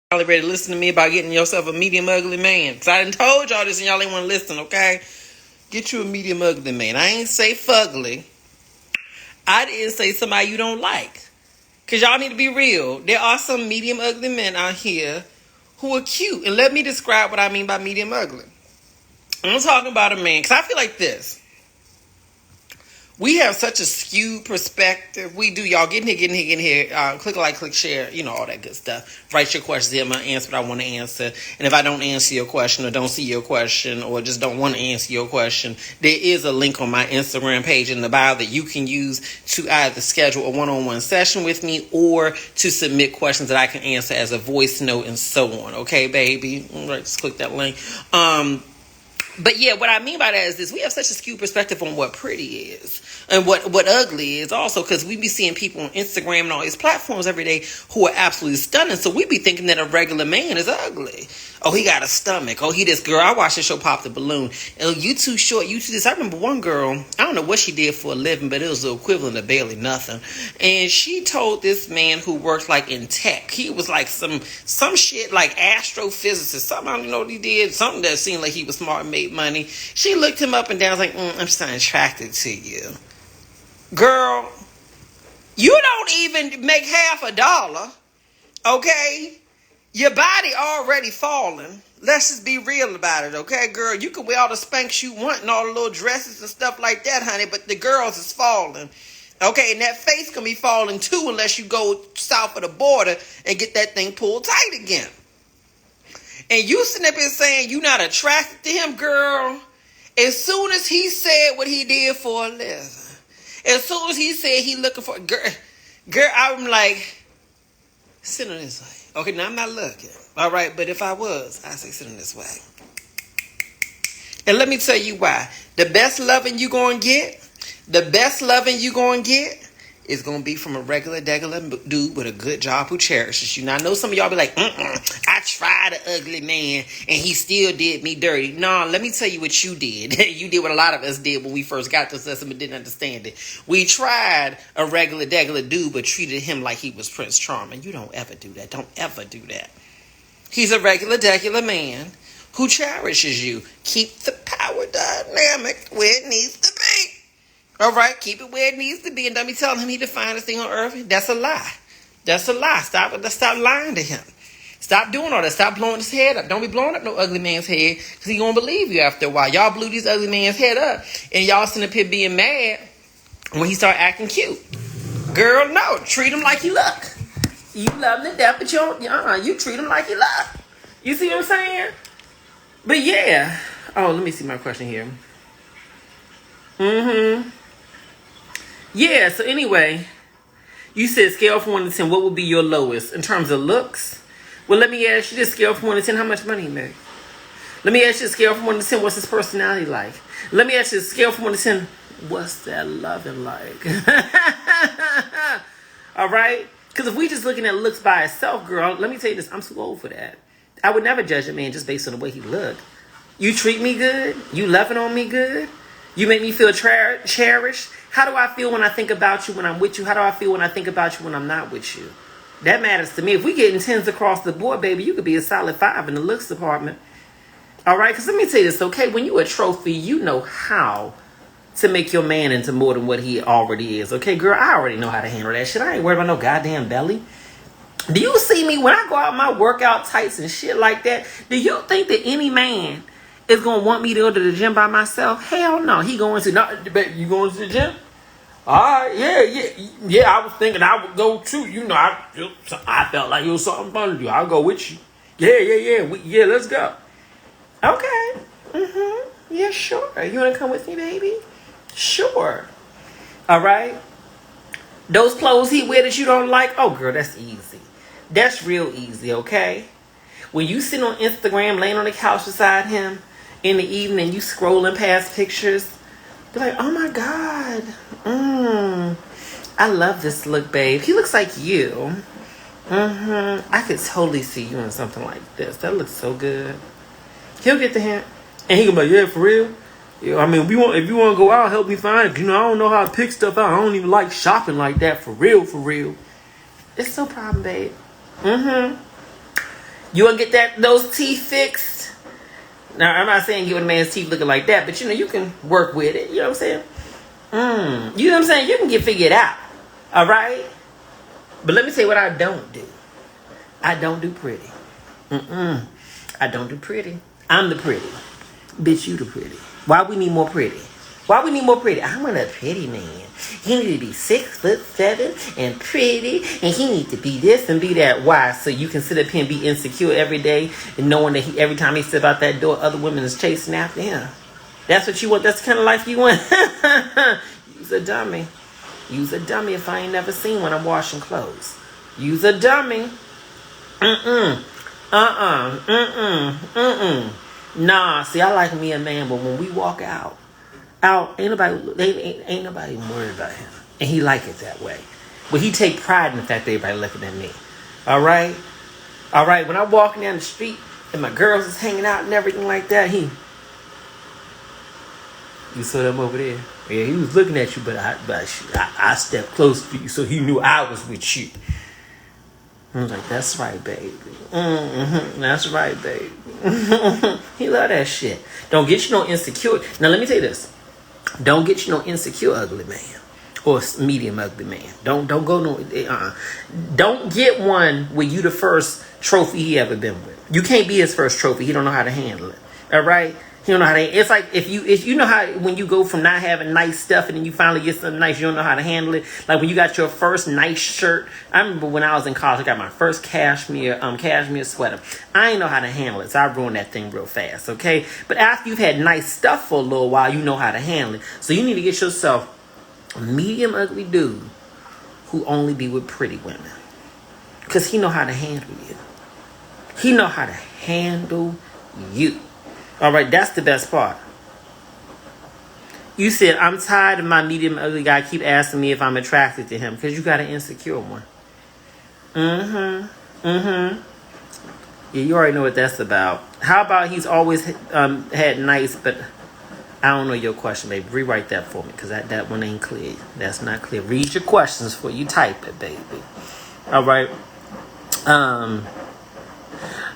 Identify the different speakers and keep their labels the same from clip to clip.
Speaker 1: Y'all ready to listen to me about getting yourself a medium ugly man? Because I done told y'all this and y'all ain't want to listen, okay? Get you a medium ugly man. I ain't say fugly. I didn't say somebody you don't like. Because y'all need to be real. There are some medium ugly men out here who are cute. And let me describe what I mean by medium ugly. I'm talking about a man. Because I feel like this. We have such a skewed perspective. We do. Y'all get in here. Click like, click share. You know, all that good stuff. Write your questions in. I'm going to answer what I want to answer. And if I don't answer your question or don't see your question or just don't want to answer your question, there is a link on my Instagram page in the bio that you can use to either schedule a one-on-one session with me or to submit questions that I can answer as a voice note and so on. Okay, baby? All right, just click that link. But yeah, what I mean by that is this. We have such a skewed perspective on what pretty is and what ugly is also, because we be seeing people on Instagram and all these platforms every day who are absolutely stunning. So we be thinking that a regular man is ugly. Oh, he got a stomach. Oh, he this girl. I watched the show Pop the Balloon. Oh, you too short. You too this. I remember one girl, I don't know what she did for a living, but it was the equivalent of barely nothing. And she told this man who worked like in tech. He was like some shit like astrophysicist. Something, I don't know what he did. Something that seemed like he was smart and made money. She looked him up and down. Was like, I'm just not attracted to you. Girl, you don't even make $50. Okay? Your body already falling. Let's just be real about it, okay, girl? You can wear all the Spanx you want and all the little dresses and stuff like that, honey, but the girls is falling. Okay, and that face can be falling too unless you go south of the border and get that thing pulled tight again. And you sitting up here saying you not attracted to him, girl. As soon as he said what he did for a living, as soon as he said he looking for girl, I'm like, sit on this way. Okay, now I'm not looking. All right, but if I was, I'd say sit on this way. And let me tell you why. The best loving you gonna get is going to be from a regular dude with a good job who cherishes you. Now, I know some of y'all be like, I tried an ugly man and he still did me dirty. No, let me tell you what you did. You did what a lot of us did when we first got to system and didn't understand it. We tried a regular dude but treated him like he was Prince Charming. You don't ever do that. Don't ever do that. He's a regular man who cherishes you. Keep the power dynamic where it needs to be. All right, keep it where it needs to be. And don't be telling him he's the finest thing on earth. That's a lie. That's a lie. Stop lying to him. Stop doing all that. Stop blowing his head up. Don't be blowing up no ugly man's head because he going to believe you after a while. Y'all blew these ugly man's head up and y'all sitting up here being mad when he start acting cute. Girl, no. Treat him like you look. You love him to death, but you treat him like you look. You see what I'm saying? But yeah. Oh, let me see my question here. Yeah, so anyway, you said scale from 1 to 10, what would be your lowest in terms of looks? Well, let me ask you this, scale from 1 to 10, how much money he make? Let me ask you, scale from 1 to 10, what's his personality like? Let me ask you, scale from 1 to 10, what's that loving like? All right? Because if we just looking at looks by itself, girl, let me tell you this, I'm too old for that. I would never judge a man just based on the way he looked. You treat me good? You loving on me good? You make me feel cherished? How do I feel when I think about you when I'm with you? How do I feel when I think about you when I'm not with you? That matters to me. If we getting 10s across the board, baby, you could be a solid 5 in the looks department. All right? Because let me tell you this, okay? When you a trophy, you know how to make your man into more than what he already is. Okay, girl, I already know how to handle that shit. I ain't worried about no goddamn belly. Do you see me when I go out my workout tights and shit like that? Do you think that any man is going to want me to go to the gym by myself? Hell no. He going to, no, babe, you going to the gym? All right, yeah. I was thinking I would go too. You know, I felt like it was something fun to do. I'll go with you. Yeah. Let's go. Okay. Yeah, sure. You want to come with me, baby? Sure. All right. Those clothes he wear that you don't like, oh, girl, that's easy. That's real easy, okay? When you sit on Instagram, laying on the couch beside him in the evening, you scrolling past pictures, be like, oh my God, I love this look, babe. He looks like you. I could totally see you in something like this. That looks so good. He'll get the hint, and he gonna be like, yeah, for real. Yeah, I mean, if you want to go out, help me find it. You know, I don't know how to pick stuff out. I don't even like shopping like that. For real. It's no problem, babe. You want to get those teeth fixed? Now, I'm not saying get a man's teeth looking like that, but you can work with it. You know what I'm saying? You know what I'm saying? You can get figured out. All right? But let me tell you what I don't do. I don't do pretty. I don't do pretty. I'm the pretty. Bitch, you the pretty. Why we need more pretty? Why we need more pretty? I want a pretty man. He need to be 6'7" and pretty, and he need to be this and be that. Why? So you can sit up here and be insecure every day and knowing that every time he step out that door, other women is chasing after him. That's what you want. That's the kind of life you want. Use a dummy. Use a dummy if I ain't never seen one. I'm washing clothes. Use a dummy. Nah, see, I like me a man, but when we walk out, ain't nobody even worried about him. And he like it that way. But he take pride in the fact that everybody looking at me. All right? When I'm walking down the street and my girls is hanging out and everything like that, you saw them over there? Yeah, he was looking at you, but I stepped close to you, so he knew I was with you. I was like, that's right, baby. That's right, baby. He love that shit. Don't get you no insecure. Now, let me tell you this. Don't get you no insecure ugly man or medium ugly man. Don't go no. Don't get one where you the first trophy he ever been with. You can't be his first trophy. He don't know how to handle it. All right. He don't know how to. It's like if you know how when you go from not having nice stuff and then you finally get something nice, you don't know how to handle it. Like when you got your first nice shirt. I remember when I was in college, I got my first cashmere sweater. I didn't know how to handle it, so I ruined that thing real fast. Okay, but after you've had nice stuff for a little while, you know how to handle it. So you need to get yourself a medium ugly dude who only be with pretty women, because he know how to handle you. He know how to handle you. All right, that's the best part. You said, I'm tired of my medium ugly guy keep asking me if I'm attracted to him, because you got an insecure one. Yeah, you already know what that's about. How about he's always had nice, but I don't know your question, baby. Rewrite that for me, because that one ain't clear. That's not clear. Read your questions before you type it, baby. All right.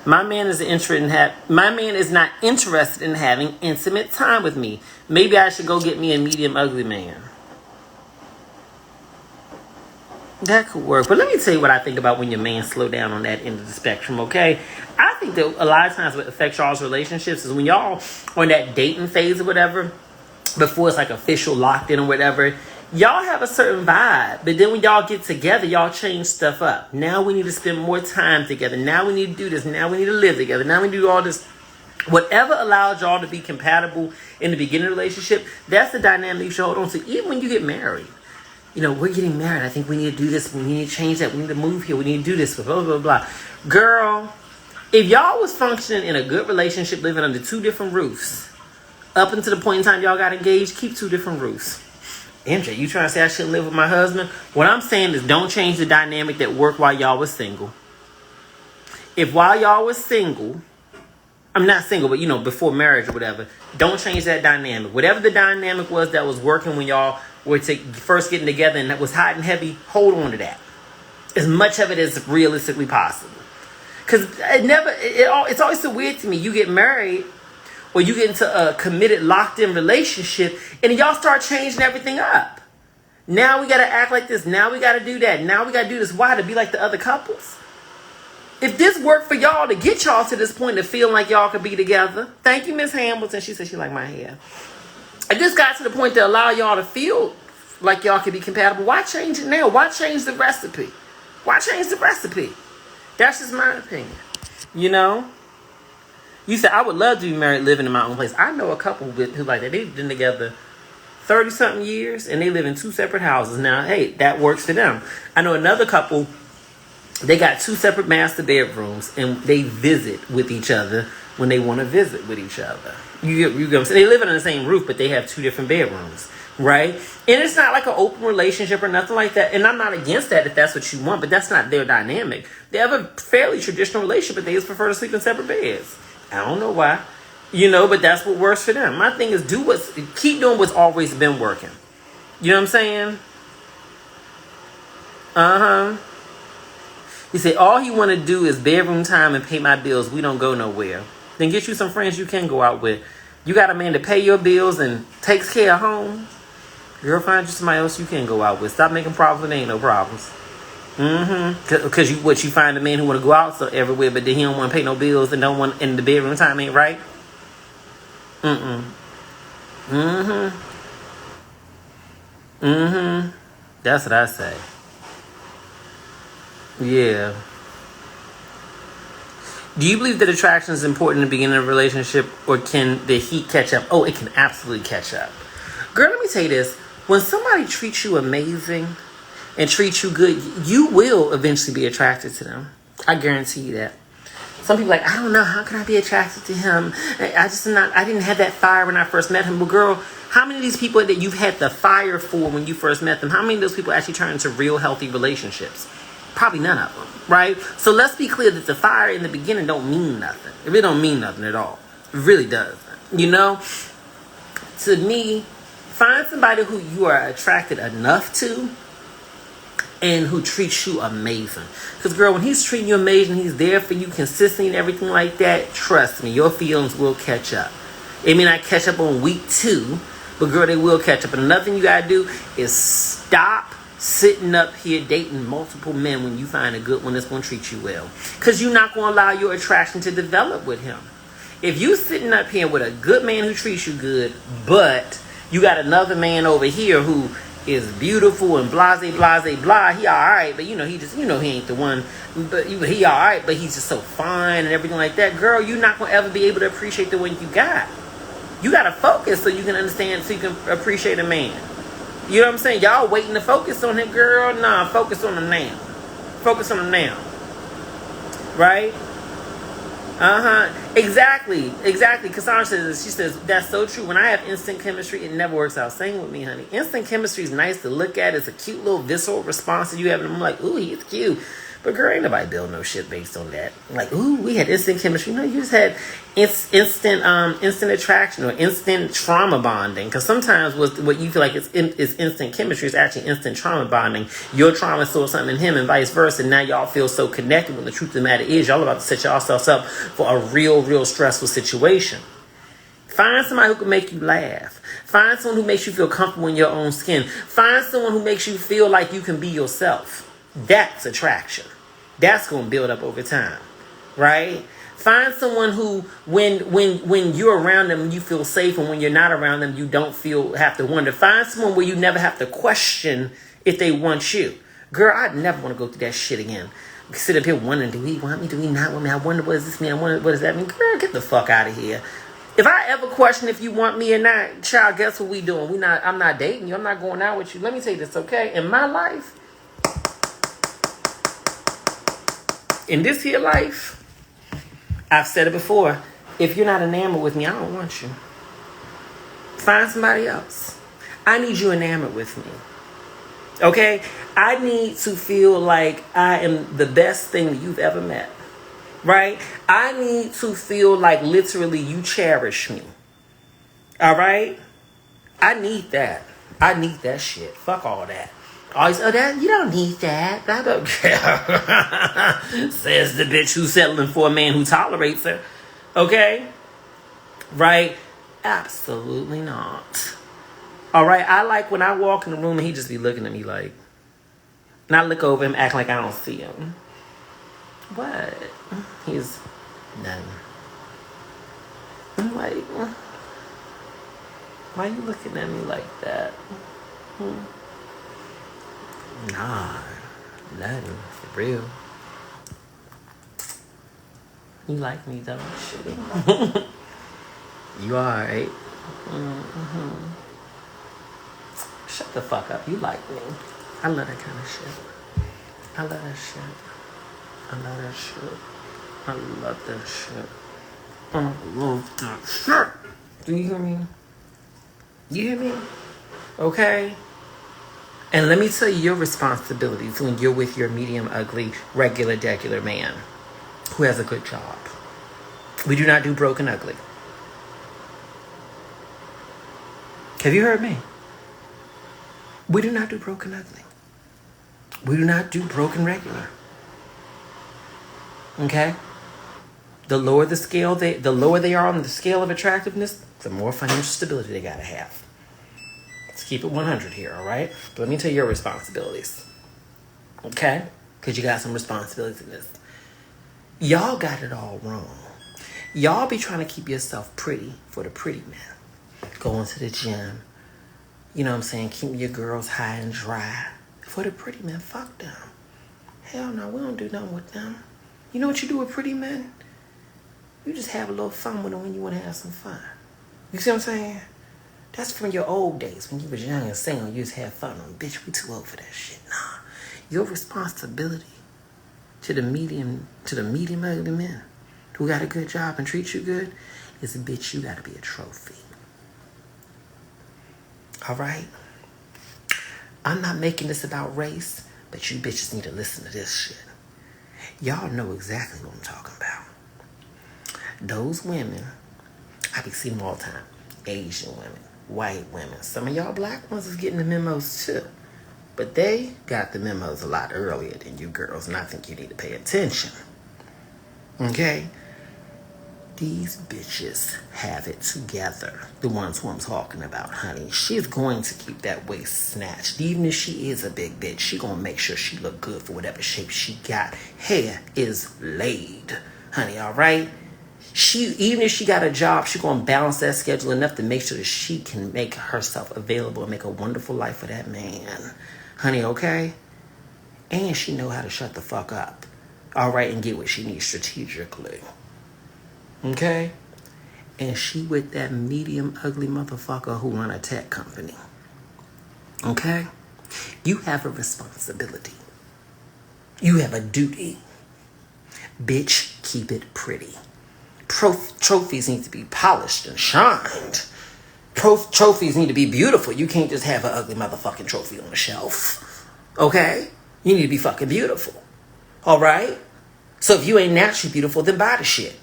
Speaker 1: My man is not interested in having intimate time with me. Maybe I should go get me a medium ugly man. That could work. But let me tell you what I think about when your man slow down on that end of the spectrum, okay? I think that a lot of times what affects y'all's relationships is when y'all on that dating phase or whatever, before it's like official locked in or whatever, y'all have a certain vibe, but then when y'all get together, y'all change stuff up. Now we need to spend more time together. Now we need to do this. Now we need to live together. Now we do all this. Whatever allowed y'all to be compatible in the beginning of the relationship, that's the dynamic you should hold on to. Even when you get married. We're getting married. I think we need to do this. We need to change that. We need to move here. We need to do this. Blah, blah, blah, blah. Girl, if y'all was functioning in a good relationship, living under two different roofs, up until the point in time y'all got engaged, keep two different roofs. MJ, you trying to say I shouldn't live with my husband? What I'm saying is don't change the dynamic that worked while y'all was single. If while y'all was single, I'm not single, but before marriage or whatever, don't change that dynamic. Whatever the dynamic was that was working when y'all were first getting together and that was hot and heavy, hold on to that. As much of it as realistically possible. Because it's always so weird to me. You get married or you get into a committed, locked-in relationship, and y'all start changing everything up. Now we got to act like this. Now we got to do that. Now we got to do this. Why? To be like the other couples? If this worked for y'all to get y'all to this point of feeling like y'all could be together, thank you, Miss Hamilton. She said she liked my hair. If this got to the point to allow y'all to feel like y'all could be compatible, why change it now? Why change the recipe? Why change the recipe? That's just my opinion. You said, I would love to be married living in my own place. I know a couple who like that. They've been together 30-something years, and they live in two separate houses. Now, hey, that works for them. I know another couple, they got two separate master bedrooms, and they visit with each other when they want to visit with each other. You get what I'm saying? They live under the same roof, but they have two different bedrooms, right? And it's not like an open relationship or nothing like that. And I'm not against that if that's what you want, but that's not their dynamic. They have a fairly traditional relationship, but they just prefer to sleep in separate beds. I don't know why, but that's what works for them. My thing is keep doing what's always been working. You know what I'm saying? He said, all he want to do is bedroom time and pay my bills. We don't go nowhere. Then get you some friends you can go out with. You got a man to pay your bills and takes care of home. Girl, find you somebody else you can go out with. Stop making problems when there ain't no problems. Because you find a man who want to go out so everywhere, but then he don't want to pay no bills and don't want, and the bedroom time ain't right. That's what I say. Yeah. Do you believe that attraction is important in the beginning of a relationship, or can the heat catch up? Oh, it can absolutely catch up. Girl, let me tell you this. When somebody treats you amazing and treats you good, you will eventually be attracted to them. I guarantee you that. Some people are like, I don't know, how can I be attracted to him? I didn't have that fire when I first met him. Well, girl, how many of these people that you've had the fire for when you first met them, how many of those people actually turn into real healthy relationships? Probably none of them, right? So let's be clear that the fire in the beginning don't mean nothing. It really don't mean nothing at all. It really doesn't. You know, to me, find somebody who you are attracted enough to and who treats you amazing. Because, girl, when he's treating you amazing, he's there for you consistently and everything like that, trust me, your feelings will catch up. It may not catch up on week 2, but, girl, they will catch up. And another thing you got to do is stop sitting up here dating multiple men when you find a good one that's going to treat you well. Because you're not going to allow your attraction to develop with him. If you sitting up here with a good man who treats you good, but you got another man over here who is beautiful and blase, blah. He all right, but he ain't the one. But he all right, but he's just so fine and everything like that. Girl, you're not gonna ever be able to appreciate the one you got. You gotta focus so you can understand, so you can appreciate a man. You know what I'm saying? Y'all waiting to focus on him, girl. Nah, focus on him now. Focus on him now. Right? Exactly. Cassandra says, she says, that's so true. When I have instant chemistry, it never works out. Same with me, honey. Instant chemistry is nice to look at. It's a cute little visceral response that you have. And I'm like, ooh, he's cute. But girl, ain't nobody build no shit based on that. Like, ooh, we had instant chemistry. No, you just had instant attraction or instant trauma bonding. Because sometimes what you feel like is instant chemistry is actually instant trauma bonding. Your trauma saw something in him and vice versa. And now y'all feel so connected when the truth of the matter is y'all about to set yourselves up for a real stressful situation. Find somebody who can make you laugh. Find someone who makes you feel comfortable in your own skin. Find someone who makes you feel like you can be yourself. That's attraction. That's going to build up over time, right? Find someone who, when you're around them, you feel safe, and when you're not around them, you don't have to wonder. Find someone where you never have to question if they want you. Girl, I'd never want to go through that shit again. Sit up here wondering, do we want me? Do we not want me? I wonder, what does this mean? I wonder, what does that mean? Girl, get the fuck out of here. If I ever question if you want me or not, child, guess what we doing? I'm not dating you. I'm not going out with you. Let me tell you this, okay? In my life, in this here life, I've said it before, if you're not enamored with me, I don't want you. Find somebody else. I need you enamored with me. Okay? I need to feel like I am the best thing that you've ever met. Right? I need to feel like literally you cherish me. All right? I need that. I need that shit. Fuck all that. That you don't need that. I don't care. Says the bitch who's settling for a man who tolerates her. Okay? Right? Absolutely not. All right? I like when I walk in the room and he just be looking at me like, and I look over him acting like I don't see him. What? He's done. I'm like, why are you looking at me like that? Nah, nothing. For real. You like me, don't you? You alright? Shut the fuck up. You like me. I love that kind of shit. I love that shit. I love that shit. I love that shit. I love that shit. Do you hear me? You hear me? Okay? And let me tell you your responsibilities when you're with your medium, ugly, regular, degular man who has a good job. We do not do broken ugly. Have you heard me? We do not do broken ugly. We do not do broken regular. Okay? The lower the lower they are on the scale of attractiveness, the more financial stability they gotta have. Let's keep it 100 here, all right? But let me tell you your responsibilities. Okay? Because you got some responsibilities in this. Y'all got it all wrong. Y'all be trying to keep yourself pretty for the pretty man. Going to the gym. You know what I'm saying? Keep your girls high and dry. For the pretty men, fuck them. Hell no, we don't do nothing with them. You know what you do with pretty men? You just have a little fun with them when you want to have some fun. You see what I'm saying? That's from your old days when you was young and single. You just had fun with them. Bitch, we too old for that shit. Nah. Your responsibility to the medium ugly men who got a good job and treat you good is, bitch, you gotta be a trophy. Alright? I'm not making this about race, but you bitches need to listen to this shit. Y'all know exactly what I'm talking about. Those women, I be seeing them all the time. Asian women, white women. Some of y'all black ones is getting the memos too. But they got the memos a lot earlier than you girls, and I think you need to pay attention. Okay? These bitches have it together. The ones who I'm talking about, honey. She's going to keep that waist snatched. Even if she is a big bitch, she gonna make sure she look good for whatever shape she got. Hair is laid, honey, all right? Even if she got a job, she gonna balance that schedule enough to make sure that she can make herself available and make a wonderful life for that man. Honey, okay? And she know how to shut the fuck up. All right, and get what she needs strategically. Okay? And she with that medium ugly motherfucker who run a tech company. Okay? You have a responsibility. You have a duty. Bitch, keep it pretty. Trophies need to be polished and shined. Trophies need to be beautiful. You can't just have an ugly motherfucking trophy on the shelf. Okay? You need to be fucking beautiful. Alright? So if you ain't naturally beautiful, then buy the shit.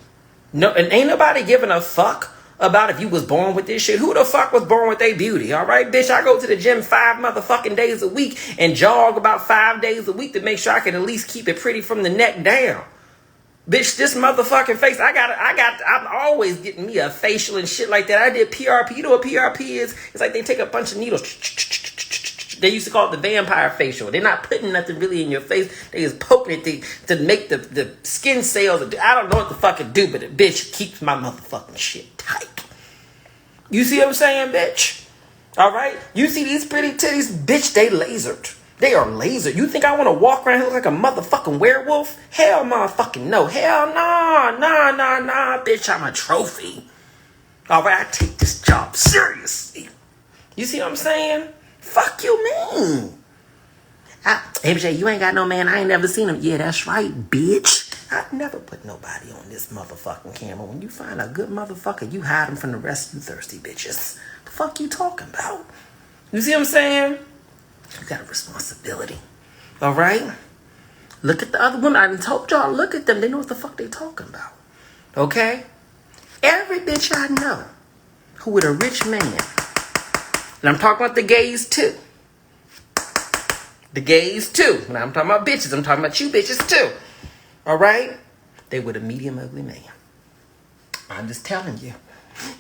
Speaker 1: No, and ain't nobody giving a fuck about if you was born with this shit. Who the fuck was born with their beauty? Alright, bitch, I go to the gym 5 motherfucking days a week and jog about 5 days a week to make sure I can at least keep it pretty from the neck down. Bitch, this motherfucking face, I'm always getting me a facial and shit like that. I did PRP. You know what PRP is? It's like they take a bunch of needles. They used to call it the vampire facial. They're not putting nothing really in your face. They just poking it to make the skin cells. I don't know what the fuck it do, but it, bitch, keeps my motherfucking shit tight. You see what I'm saying, bitch? All right? You see these pretty titties? Bitch, they lasered. They are laser. You think I want to walk around here like a motherfucking werewolf? Hell motherfucking no. Hell nah, bitch, I'm a trophy. All right, I take this job seriously. You see what I'm saying? Fuck you mean? MJ, you ain't got no man. I ain't never seen him. Yeah, that's right, bitch. I never put nobody on this motherfucking camera. When you find a good motherfucker, you hide him from the rest of you thirsty bitches. The fuck you talking about? You see what I'm saying? You got a responsibility. All right? Look at the other women. I done told y'all, look at them. They know what the fuck they talking about. Okay? Every bitch I know who with a rich man, and I'm talking about the gays too. The gays too. When I'm talking about bitches, I'm talking about you bitches too. All right? They with a medium ugly man. I'm just telling you.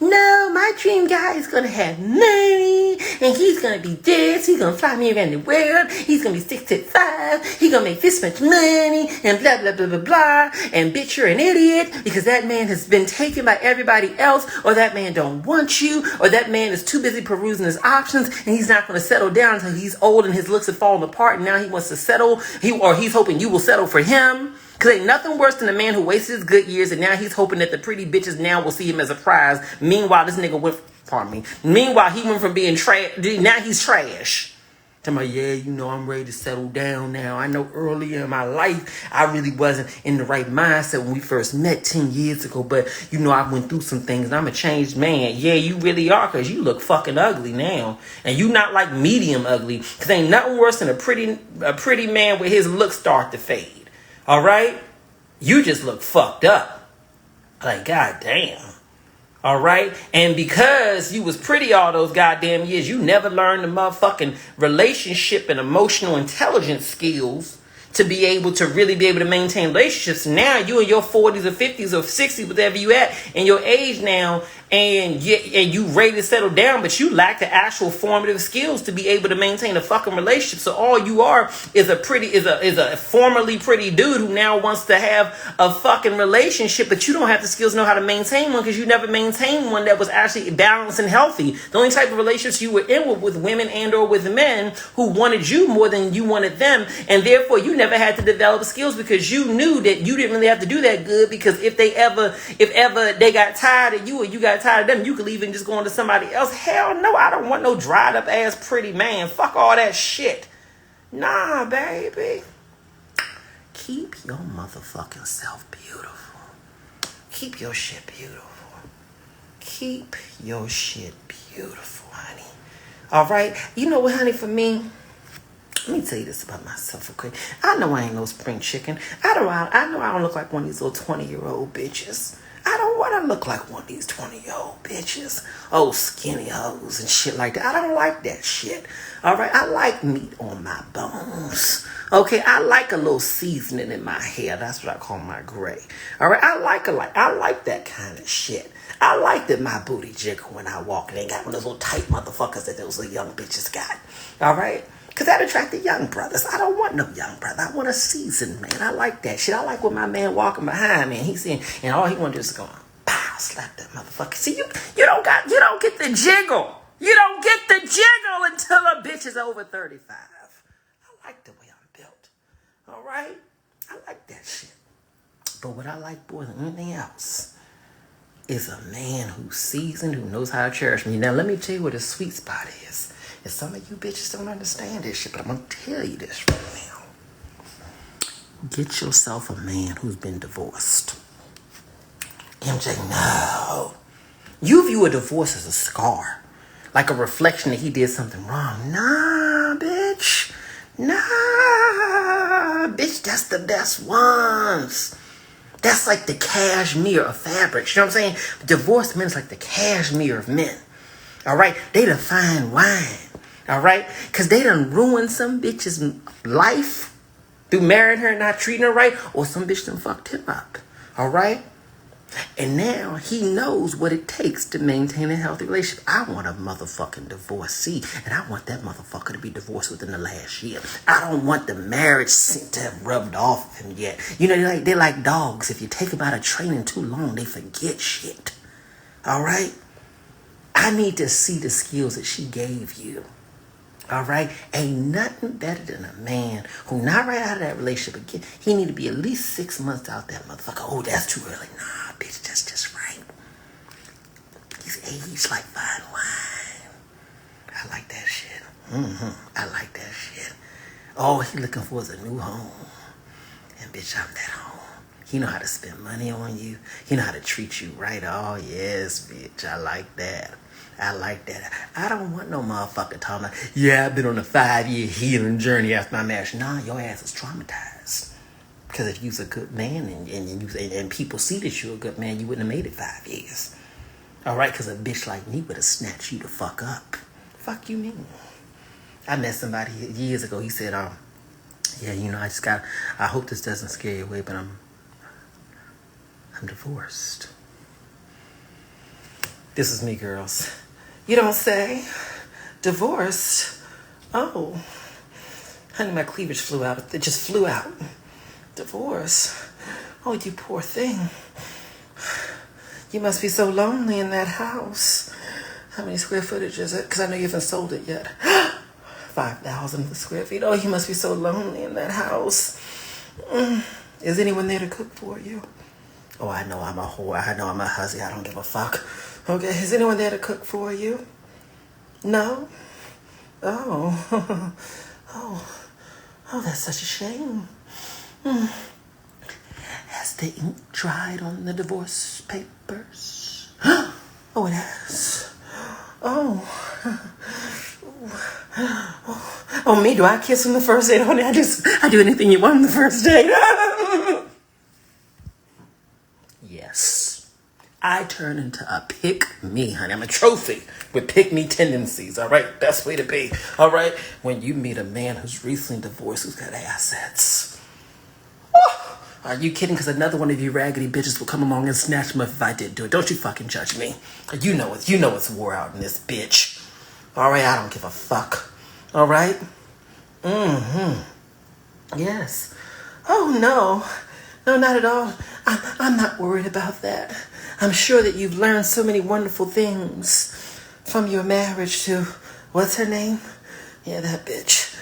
Speaker 1: No, my dream guy is going to have money, and he's going to be this, he's going to fly me around the world, he's going to be 6'5", he's going to make this much money, and blah, blah, blah, blah, blah, and bitch, you're an idiot, because that man has been taken by everybody else, or that man don't want you, or that man is too busy perusing his options, and he's not going to settle down until he's old and his looks have fallen apart, and now he wants to settle, or he's hoping you will settle for him. Because ain't nothing worse than a man who wasted his good years and now he's hoping that the pretty bitches now will see him as a prize. Meanwhile, this nigga went, meanwhile, he went from being trash, now he's trash. Tell me, yeah, you know, I'm ready to settle down now. I know earlier in my life, I really wasn't in the right mindset when we first met 10 years ago. But, you know, I went through some things and I'm a changed man. Yeah, you really are, because you look fucking ugly now. And you not like medium ugly. Because ain't nothing worse than a pretty man with his looks start to fade. All right? You just look fucked up. Like, goddamn. All right? And because you was pretty all those goddamn years, you never learned the motherfucking relationship and emotional intelligence skills to be able to really be able to maintain relationships. Now you in your 40s or 50s or 60s, whatever you at, in your age now, and you ready to settle down, but you lack the actual formative skills to be able to maintain a fucking relationship. So all you are is a formerly pretty dude who now wants to have a fucking relationship, but you don't have the skills to know how to maintain one because you never maintained one that was actually balanced and healthy. The only type of relationships you were in were with women and or with men who wanted you more than you wanted them, and therefore you never had to develop skills because you knew that you didn't really have to do that good, because if ever they got tired of you or you got tired of them, you could even just go on to somebody else. Hell no, I don't want no dried up ass pretty man. Fuck all that shit. Nah, baby. Keep your motherfucking self beautiful. Keep your shit beautiful. Keep your shit beautiful, honey. All right? You know what, honey, for me, let me tell you this about myself, okay? I know I ain't no spring chicken. I know I don't look like one of these little 20-year-old bitches. I don't want to look like one of these 20-year-old bitches. Oh, skinny hoes and shit like that. I don't like that shit. All right? I like meat on my bones. Okay? I like a little seasoning in my hair. That's what I call my gray. All right? I like that kind of shit. I like that my booty jiggle when I walk. It ain't got one of those little tight motherfuckers that those little young bitches got. All right? Because that attracted young brothers. I don't want no young brother. I want a seasoned man. I like that shit. I like when my man walking behind me and he's saying, and all he want to do is go, pow, slap that motherfucker. See, you don't get the jiggle. You don't get the jiggle until a bitch is over 35. I like the way I'm built. All right? I like that shit. But what I like more than anything else is a man who's seasoned, who knows how to cherish me. Now, let me tell you what a sweet spot is. And some of you bitches don't understand this shit, but I'm going to tell you this right now. Get yourself a man who's been divorced. MJ, no. You view a divorce as a scar, like a reflection that he did something wrong. Nah, bitch. Nah, bitch, that's the best ones. That's like the cashmere of fabrics. You know what I'm saying? Divorced men is like the cashmere of men. All right? They the fine wine. All right? Because they done ruined some bitch's life through marrying her and not treating her right, or some bitch done fucked him up. All right? And now he knows what it takes to maintain a healthy relationship. I want a motherfucking divorcee, and I want that motherfucker to be divorced within the last year. I don't want the marriage to have rubbed off of him yet. You know, they're like dogs. If you take them out of training too long, they forget shit. All right? I need to see the skills that she gave you. All right? Ain't nothing better than a man who not right out of that relationship again. He need to be at least 6 months out that motherfucker. Oh, that's too early. Nah, bitch, that's just right. He's aged like fine wine. I like that shit. I like that shit. All he looking for is a new home. And bitch, I'm that home. He know how to spend money on you. He know how to treat you right. Oh, yes, bitch. I like that. I like that. I don't want no motherfucker talking about, yeah, I've been on a 5-year healing journey after my marriage. Nah, your ass is traumatized. Because if you's a good man and people see that you're a good man, you wouldn't have made it 5 years. All right? Because a bitch like me would have snatched you the fuck up. Fuck you mean? I met somebody years ago. He said, yeah, you know, I hope this doesn't scare you away, but I'm divorced. This is me, girls. You don't say. Divorced? Oh. Honey, my cleavage flew out. It just flew out. Divorce? Oh, you poor thing. You must be so lonely in that house. How many square footage is it? Because I know you haven't sold it yet. 5,000 square feet. Oh, you must be so lonely in that house. Is anyone there to cook for you? Oh, I know I'm a whore. I know I'm a hussy. I don't give a fuck. Okay, is anyone there to cook for you? No? Oh. Oh, that's such a shame. Has the ink dried on the divorce papers? Oh, it has. Oh. Oh, me? Do I kiss on the first date? Honey, I do anything you want on the first date. Yes. I turn into a pick-me, honey. I'm a trophy with pick-me tendencies, all right? Best way to be, all right? When you meet a man who's recently divorced, who's got assets,
Speaker 2: Are you kidding? Because another one of you raggedy bitches will come along and snatch him up if I didn't do it. Don't you fucking judge me. You know it's war out in this bitch. All right, I don't give a fuck. All right? Yes. Oh, no. No, not at all. I'm not worried about that. I'm sure that you've learned so many wonderful things from your marriage to, what's her name? Yeah, that bitch.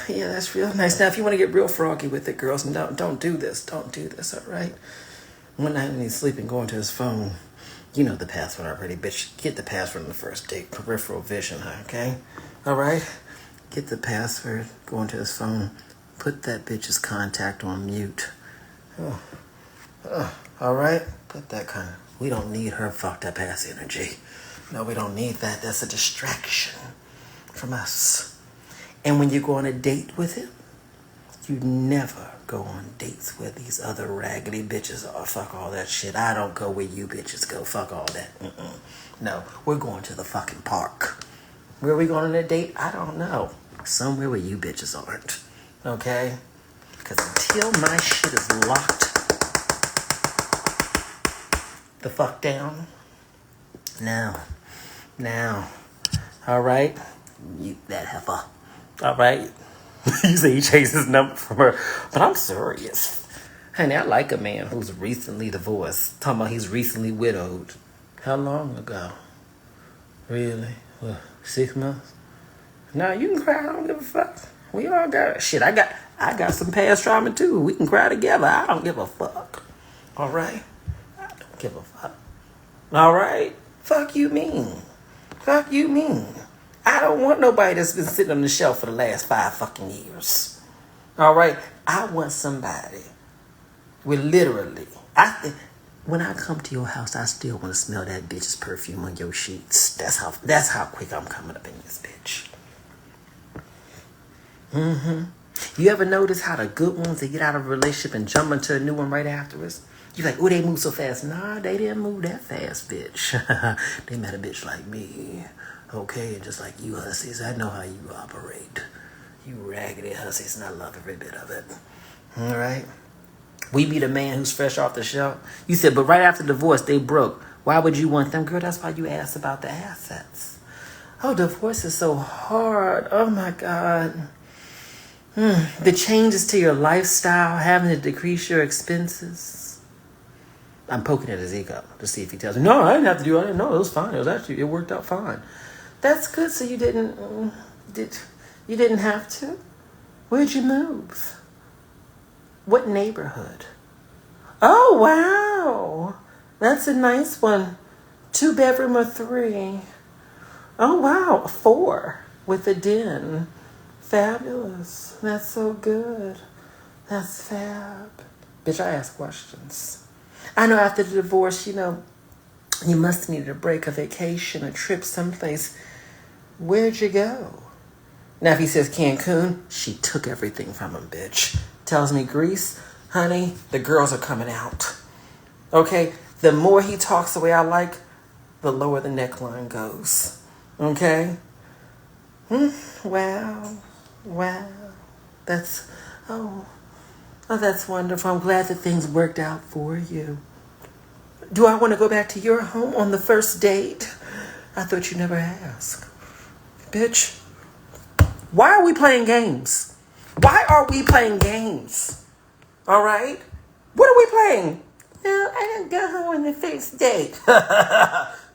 Speaker 2: Yeah, that's real nice. Now, if you want to get real froggy with it, girls, and don't do this. Don't do this, all right? One night when he's sleeping, going to his phone. You know the password already, bitch. Get the password on the first date. Peripheral vision, okay? All right? Get the password, go into his phone. Put that bitch's contact on mute. All right? Put that we don't need her fucked up ass energy. No, we don't need that. That's a distraction from us. And when you go on a date with him, you never go on dates where these other raggedy bitches are. Fuck all that shit. I don't go where you bitches go. Fuck all that. No, we're going to the fucking park. Where are we going on a date? I don't know. Somewhere where you bitches aren't. Okay? Because until my shit is locked the fuck down, now, all right? Mute that heifer. All right? You say he changed his number from her. But I'm serious. Honey, I like a man who's recently divorced. Talking about he's recently widowed. How long ago? Really? What, 6 months? No, you can cry. I don't give a fuck. We all got shit. I got some past trauma too. We can cry together. I don't give a fuck. All right? I don't give a fuck. All right? Fuck you mean. Fuck you mean. I don't want nobody that's been sitting on the shelf for the last 5 fucking years. All right? I want somebody with literally, when I come to your house, I still want to smell that bitch's perfume on your sheets. That's how quick I'm coming up in this bitch. You ever notice how the good ones, they get out of a relationship and jump into a new one right afterwards? You're like, oh, they move so fast. Nah, they didn't move that fast, bitch. They met a bitch like me. Okay, and just like you hussies, I know how you operate. You raggedy hussies, and I love every bit of it. All right? We meet a man who's fresh off the shelf. You said, but right after divorce, they broke. Why would you want them? Girl, that's why you asked about the assets. Oh, divorce is so hard. Oh, my God. The changes to your lifestyle, having to decrease your expenses. I'm poking at his ego to see if he tells me, no, I didn't have to do it. I didn't know. It was fine. It worked out fine. That's good. So you didn't have to? Where'd you move? What neighborhood? Oh, wow. That's a nice one. 2-bedroom or 3? Oh, wow. 4 with a den. Fabulous. That's so good. That's fab. Bitch, I ask questions. I know after the divorce, you must have needed a break, a vacation, a trip someplace. Where'd you go? Now, if he says Cancun, she took everything from him, bitch. Tells me Greece, honey, the girls are coming out. Okay? The more he talks the way I like, the lower the neckline goes. Okay? Wow. That's wonderful. I'm glad that things worked out for you. Do I want to go back to your home on the first date? I thought you never asked. Bitch, why are we playing games? Why are we playing games? All right? What are we playing? No, I didn't go home on the first date.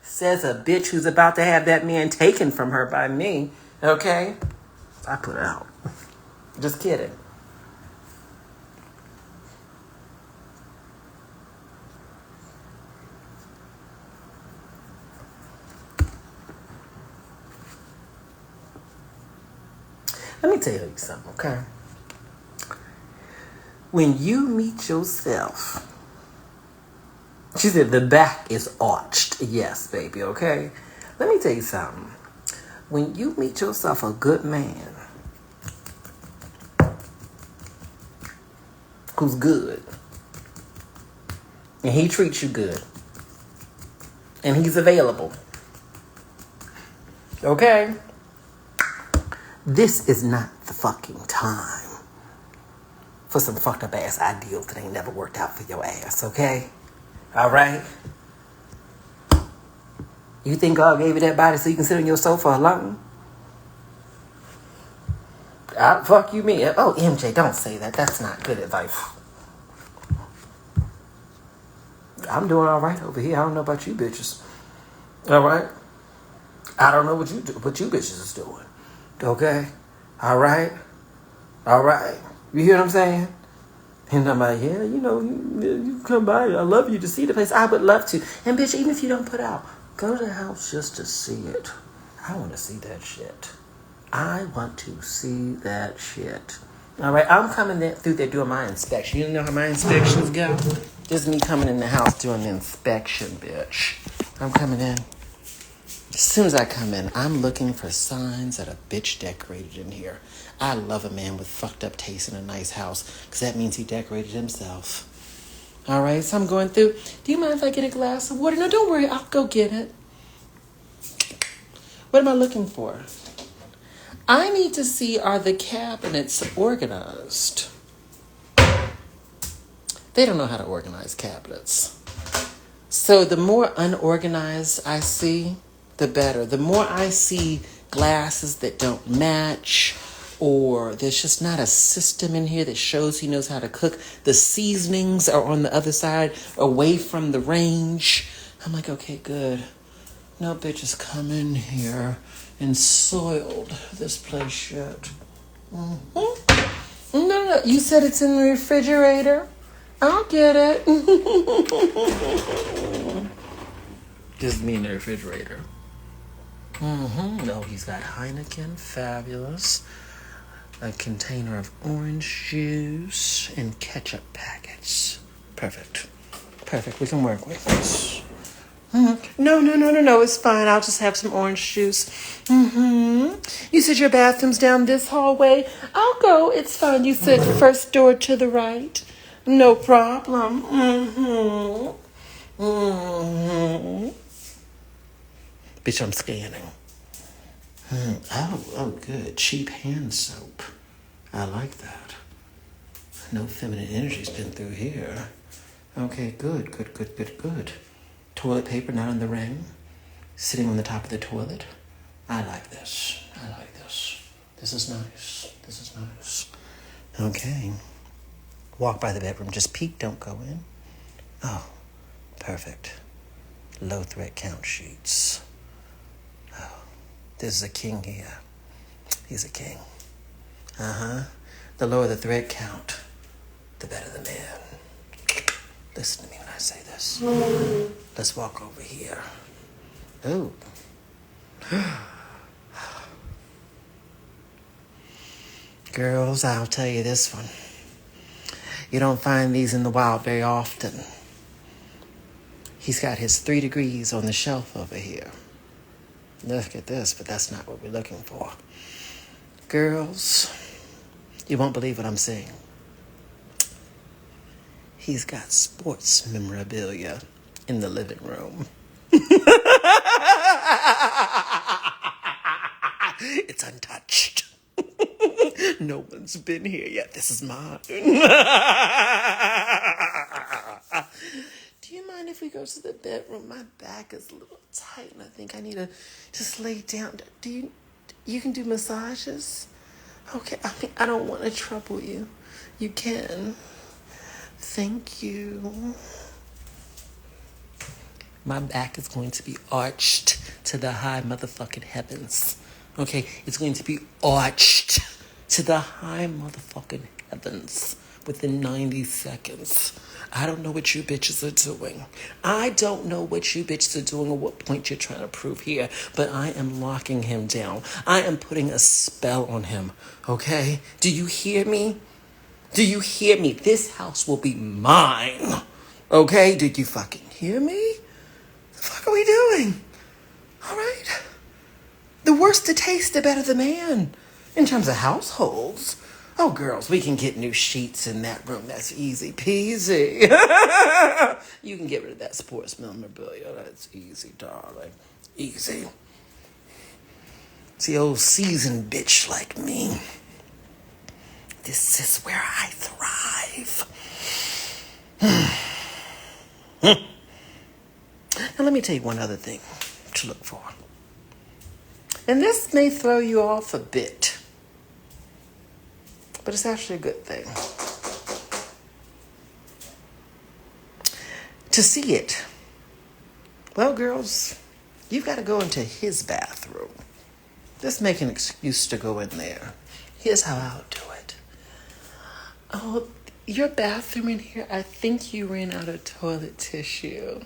Speaker 2: Says a bitch who's about to have that man taken from her by me. Okay? I put out. Just kidding. Let me tell you something, okay? When you meet yourself, she said the back is arched. Yes, baby, okay? Let me tell you something. When you meet yourself a good man who's good, and he treats you good, and he's available, okay? This is not the fucking time for some fucked up ass ideals that ain't never worked out for your ass, okay? All right? You think God gave you that body so you can sit on your sofa alone? Fuck you, me. Oh, MJ, don't say that. That's not good advice. I'm doing all right over here. I don't know about you bitches. All right? I don't know what you bitches is doing. Okay? All right? All right. You hear what I'm saying? And I'm like, yeah, you come by. I love you to see the place. I would love to. And bitch, even if you don't put out, go to the house just to see it. I want to see that shit. I want to see that shit. All right, I'm coming through there doing my inspection. You know how my inspections go? This is me coming in the house doing the inspection, bitch. I'm coming in. As soon as I come in, I'm looking for signs that a bitch decorated in here. I love a man with fucked up taste in a nice house, because that means he decorated himself. All right, so I'm going through. Do you mind if I get a glass of water? No, don't worry, I'll go get it. What am I looking for? I need to see, are the cabinets organized? They don't know how to organize cabinets. So the more unorganized I see, the better. The more I see glasses that don't match, or there's just not a system in here that shows he knows how to cook. The seasonings are on the other side, away from the range. I'm like, okay, good. No bitch has come in here and soiled this place shit. Mm-hmm. No, you said it's in the refrigerator. I'll get it. Just me in the refrigerator. No, he's got Heineken, fabulous. A container of orange juice and ketchup packets. Perfect. We can work with this. No, it's fine. I'll just have some orange juice. You said your bathroom's down this hallway? I'll go. It's fine. You said first door to the right. No problem. Bitch, I'm scanning. Oh, good. Cheap hand soap. I like that. No feminine energy's been through here. Okay, good. Toilet paper not in the ring. Sitting on the top of the toilet. I like this. This is nice. Okay. Walk by the bedroom. Just peek, don't go in. Oh, perfect. Low threat count sheets. Oh, there's a king here. He's a king. The lower the thread count, the better the man. Listen to me when I say this. Let's walk over here. Oh. Girls, I'll tell you this one. You don't find these in the wild very often. He's got his 3 degrees on the shelf over here. Look at this, but that's not what we're looking for. Girls, you won't believe what I'm saying. He's got sports memorabilia in the living room. It's untouched. No one's been here yet. This is mine. Do you mind if we go to the bedroom? My back is a little tight and I think I need to just lay down. You can do massages? Okay, I don't want to trouble you. You can. Thank you. My back is going to be arched to the high motherfucking heavens. Okay, it's going to be arched to the high motherfucking heavens within 90 seconds. I don't know what you bitches are doing. I don't know what you bitches are doing or what point you're trying to prove here, but I am locking him down. I am putting a spell on him, okay? Do you hear me? This house will be mine, okay? Did you fucking hear me? The fuck are we doing? All right. The worse the taste, the better the man. In terms of households. Oh, girls, we can get new sheets in that room. That's easy peasy. You can get rid of that sports memorabilia. That's easy, darling. Easy. It's the old seasoned bitch like me This is where I thrive. Now let me tell you one other thing to look for. And this may throw you off a bit, but it's actually a good thing. To see it, well, girls, you've got to go into his bathroom. Just make an excuse to go in there. Here's how I'll do it. Oh, your bathroom in here, I think you ran out of toilet tissue.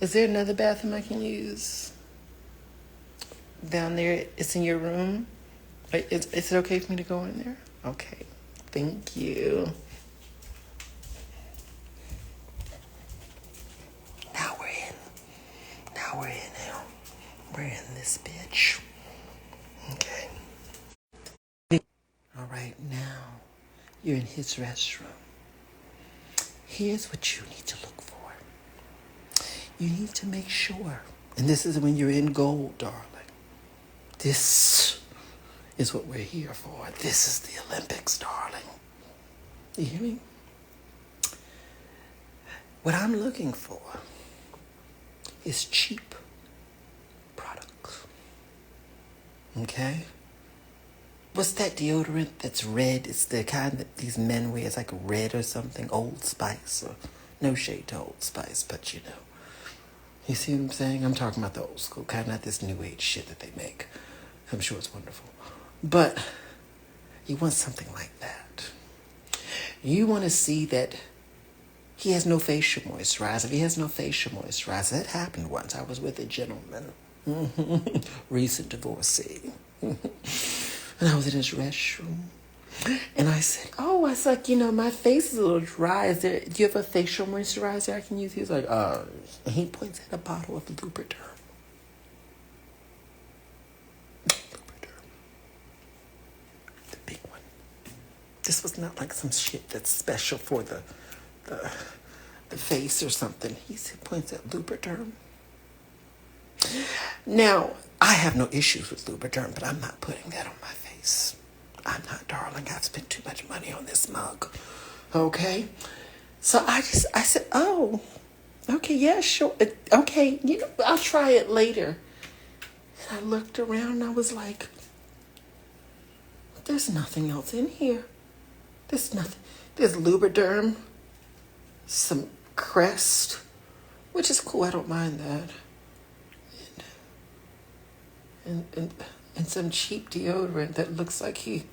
Speaker 2: Is there another bathroom I can use? Down there, it's in your room? Is it okay for me to go in there? Okay, thank you. Now we're in. We're in this bitch. Okay. All right, now you're in his restroom. Here's what you need to look for. You need to make sure, and this is when you're in gold, darling. This is what we're here for. This is the Olympics, darling. You hear me? What I'm looking for is cheap products. Okay? What's that deodorant that's red? It's the kind that these men wear. It's like red or something. Old Spice. Or no shade to Old Spice, but you know. You see what I'm saying? I'm talking about the old school kind, not this new age shit that they make. I'm sure it's wonderful. But you want something like that. You want to see that he has no facial moisturizer. If he has no facial moisturizer, that happened once. I was with a gentleman, recent divorcee. And I was in his restroom. And I said, my face is a little dry. Do you have a facial moisturizer I can use? He was like, and he points at a bottle of Lubriderm. The big one. This was not like some shit that's special for the face or something. He points at Lubriderm. Now, I have no issues with Lubriderm, but I'm not putting that on my face. I'm not, darling. I've spent too much money on this mug. Okay? So I said, oh, okay, yeah, sure. Okay, I'll try it later. And I looked around and I was like, there's nothing else in here. There's nothing. There's Lubriderm, some Crest, which is cool. I don't mind that. And some cheap deodorant that looks like he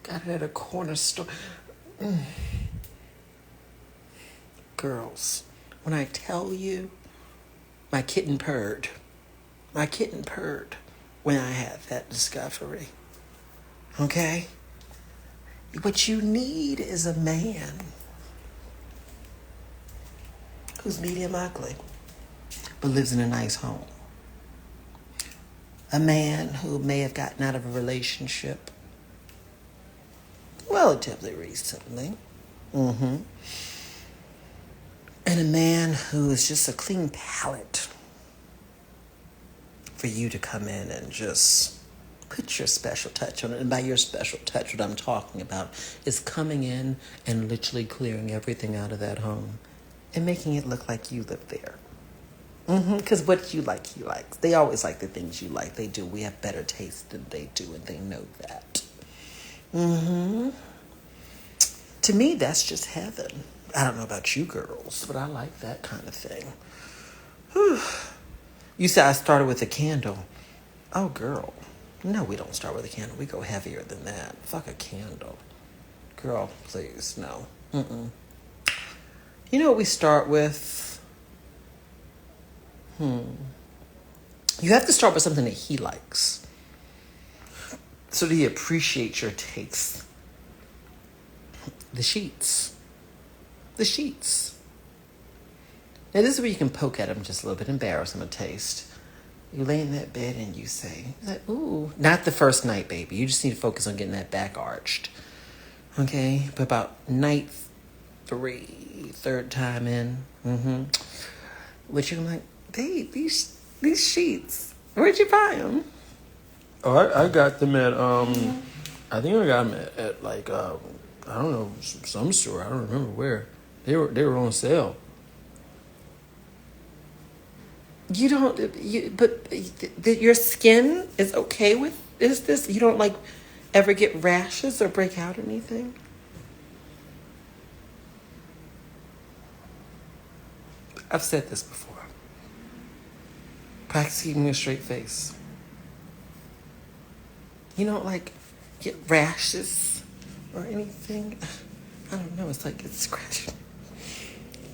Speaker 2: got it at a corner store. Girls, when I tell you, my kitten purred. My kitten purred when I had that discovery. Okay? What you need is a man who's medium ugly, but lives in a nice home. A man who may have gotten out of a relationship relatively recently. And a man who is just a clean palate for you to come in and just put your special touch on it. And by your special touch, what I'm talking about is coming in and literally clearing everything out of that home and making it look like you live there. Because what you like, he likes. They always like the things you like. They do. We have better taste than they do, and they know that. To me, that's just heaven. I don't know about you girls, but I like that kind of thing. Whew. You said I started with a candle. Oh, girl. No, we don't start with a candle. We go heavier than that. Fuck a candle. Girl, please, no. You know what we start with? You have to start with something that he likes, so that he appreciates your taste. The sheets. Now this is where you can poke at him just a little bit, embarrass him a taste. You lay in that bed and you say, ooh, not the first night, baby. You just need to focus on getting that back arched. Okay? But about night 3, third time in, which you're like, babe, these sheets, where'd you buy them? Oh, I got them at
Speaker 1: I think I got them at like I don't know, some store. I don't remember where. They were on sale. You don't, but your skin is okay with this? You don't like ever get rashes or break out anything? I've said this before. Practice keeping a straight face. You don't like get rashes or anything? I don't know. It's like it's scratching.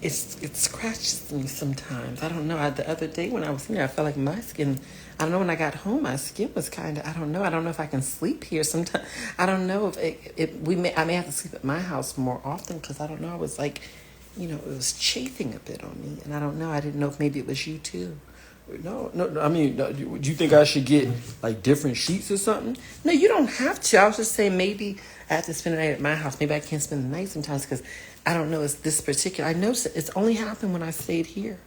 Speaker 1: It scratches me sometimes. I don't know. The other day when I was in there, I felt like my skin. I don't know. When I got home, my skin was kind of. I don't know. I don't know if I can sleep here. Sometimes I don't know if I may have to sleep at my house more often because I don't know. I was like, it was chafing a bit on me, and I don't know. I didn't know if maybe it was you too. No. I mean, do you think I should get like different sheets or something? No, you don't have to. I was just saying maybe I have to spend the night at my house. Maybe I can't spend the night sometimes because I don't know. It's this particular. I noticed it's only happened when I stayed here.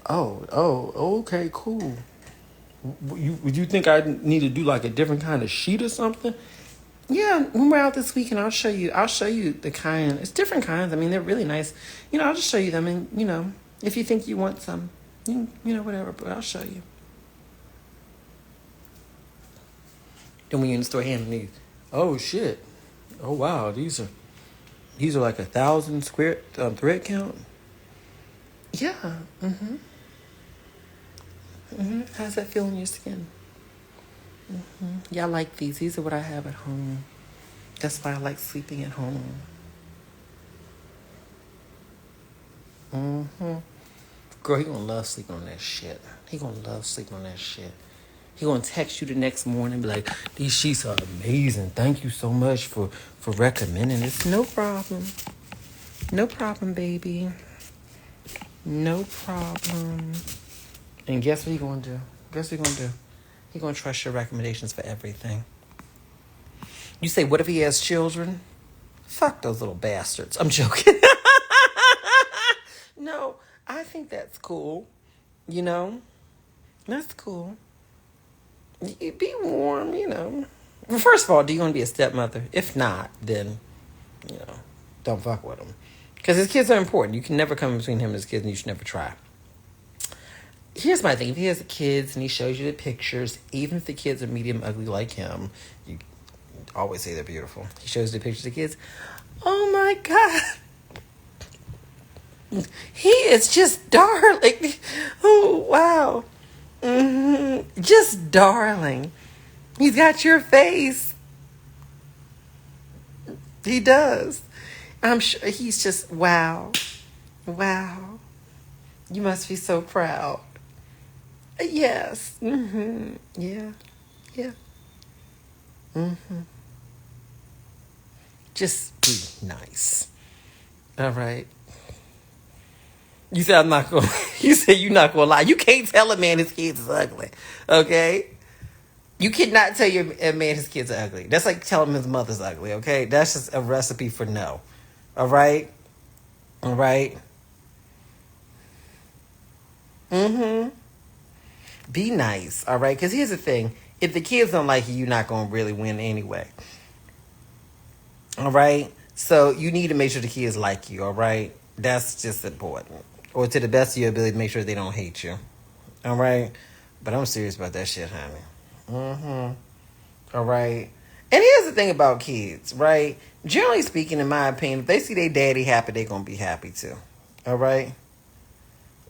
Speaker 1: Okay, cool. Would you think I need to do like a different kind of sheet or something? Yeah, when we're out this weekend, I'll show you. I'll show you the kind. It's different kinds. I mean, they're really nice. I'll just show you them, and if you think you want some, whatever. But I'll show you. Then when you're in the store handling these, oh shit, oh wow, these are like 1,000 square thread count. Yeah. How's that feel on your skin? Yeah, I like these. These are what I have at home. That's why I like sleeping at home. Girl, he gonna love sleeping on that shit. He gonna text you the next morning and be like, these sheets are amazing. Thank you so much for recommending it. It's no problem. No problem, baby. No problem. And guess what he gonna do? He gonna trust your recommendations for everything. You say, what if he has children? Fuck those little bastards. I'm joking. No, I think that's cool. That's cool. You be warm, Well, first of all, do you want to be a stepmother? If not, then, don't fuck with him. Because his kids are important. You can never come between him and his kids, and you should never try. Here's my thing. If he has kids and he shows you the pictures, even if the kids are medium ugly like him, you always say they're beautiful. He shows you the pictures of the kids. Oh, my God. He is just darling. Oh, wow. Just darling. He's got your face. He does. I'm sure he's just, wow. Wow. You must be so proud. Yes. Yeah. Just be nice. All right. You said I'm not going. You said you're not going to lie. You can't tell a man his kids is ugly. Okay. You cannot tell a man his kids are ugly. That's like telling him his mother's ugly. Okay. That's just a recipe for no. All right. Be nice, all right? Because here's the thing. If the kids don't like you, you're not going to really win anyway. All right? So you need to make sure the kids like you, all right? That's just important. Or to the best of your ability, make sure they don't hate you. All right? But I'm serious about that shit, honey. All right? And here's the thing about kids, right? Generally speaking, in my opinion, if they see their daddy happy, they're going to be happy too. All right?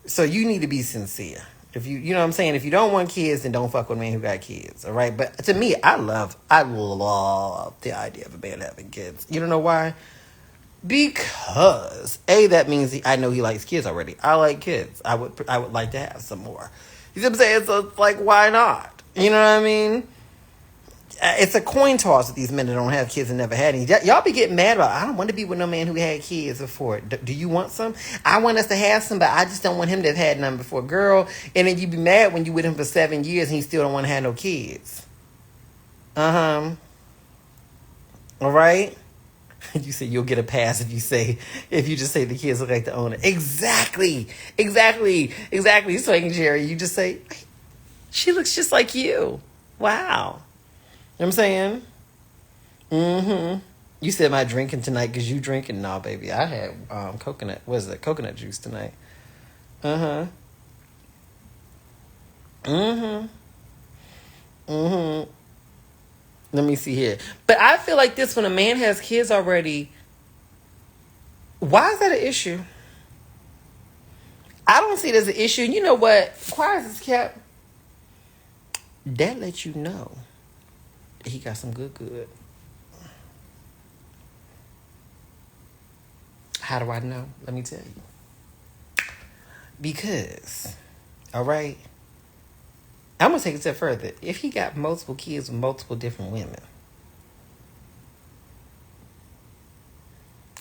Speaker 1: So you need to be sincere. If you know what I'm saying? If you don't want kids, then don't fuck with a man who got kids. All right? But to me, I love the idea of a man having kids. You don't know why? Because that means I know he likes kids already. I like kids. I would like to have some more. You see what I'm saying? So it's like, why not? You know what I mean? It's a coin toss with these men that don't have kids and never had any. Y'all be getting mad about, I don't want to be with no man who had kids before. Do you want some? I want us to have some, but I just don't want him to have had none before. Girl, and then you be mad when you with him for 7 years and he still don't want to have no kids. All right?
Speaker 2: You say you'll get a pass if you just say the kids look like the owner. Exactly. Swinging Jerry. You just say, she looks just like you. Wow. You know what I'm saying? Mm-hmm. You said, am I drinking tonight because you drinking? No, baby. I had coconut. What is it? Coconut juice tonight. Uh-huh. Mm-hmm. Mm-hmm. Let me see here. But I feel like this, when a man has kids already, why is that an issue? I don't see it as an issue. You know what? Quiet as kept. That lets you know he got some good. How do I know? Let me tell you. Because, all right, I'm going to take it a step further. If he got multiple kids with multiple different women,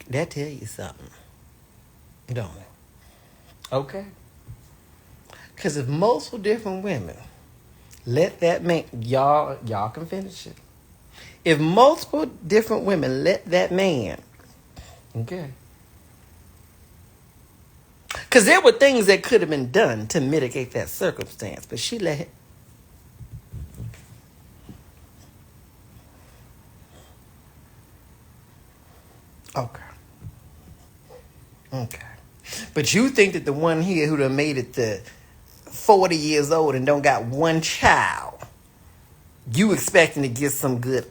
Speaker 2: that tell you something, don't it? Okay. Because if multiple different women let that man, y'all can finish it. If multiple different women let that man, okay. Because there were things that could have been done to mitigate that circumstance, but she let him. Okay. But you think that the one here who done made it to 40 years old and don't got one child, you expecting to get some good...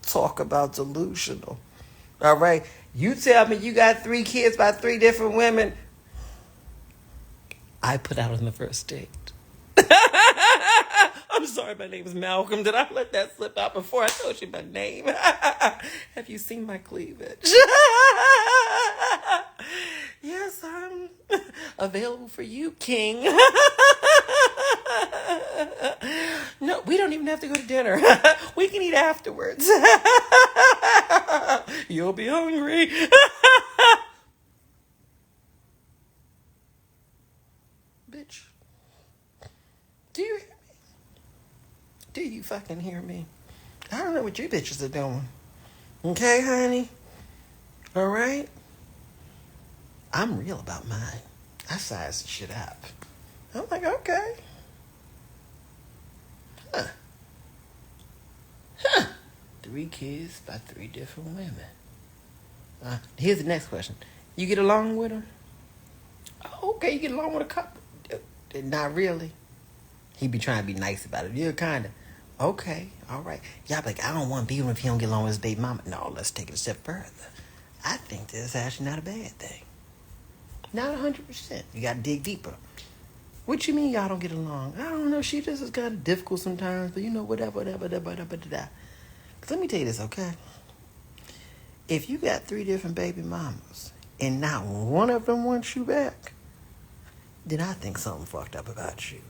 Speaker 2: Talk about delusional. All right? You tell me you got 3 kids by 3 different women. I put out on the first date. I'm sorry, my name is Malcolm. Did I let that slip out before I told you my name? Have you seen my cleavage? Yes, I'm available for you, King. No, we don't even have to go to dinner. We can eat afterwards. You'll be hungry. Bitch. Do you hear me? Do you fucking hear me? I don't know what you bitches are doing. Okay, honey? All right? I'm real about mine. I size the shit up. I'm like, okay. Huh. 3 kids by 3 different women. Here's the next question. You get along with them? Oh, okay, you get along with a couple. Not really. He be trying to be nice about it. You're kind of, okay, all right. Y'all be like, I don't want to be with him if he don't get along with his baby mama. No, let's take it a step further. I think this is actually not a bad thing. Not 100%. You got to dig deeper. What you mean y'all don't get along? I don't know. She just is kind of difficult sometimes, but you know, whatever. Cause let me tell you this, okay? If you got 3 different baby mamas and not one of them wants you back, then I think something fucked up about you.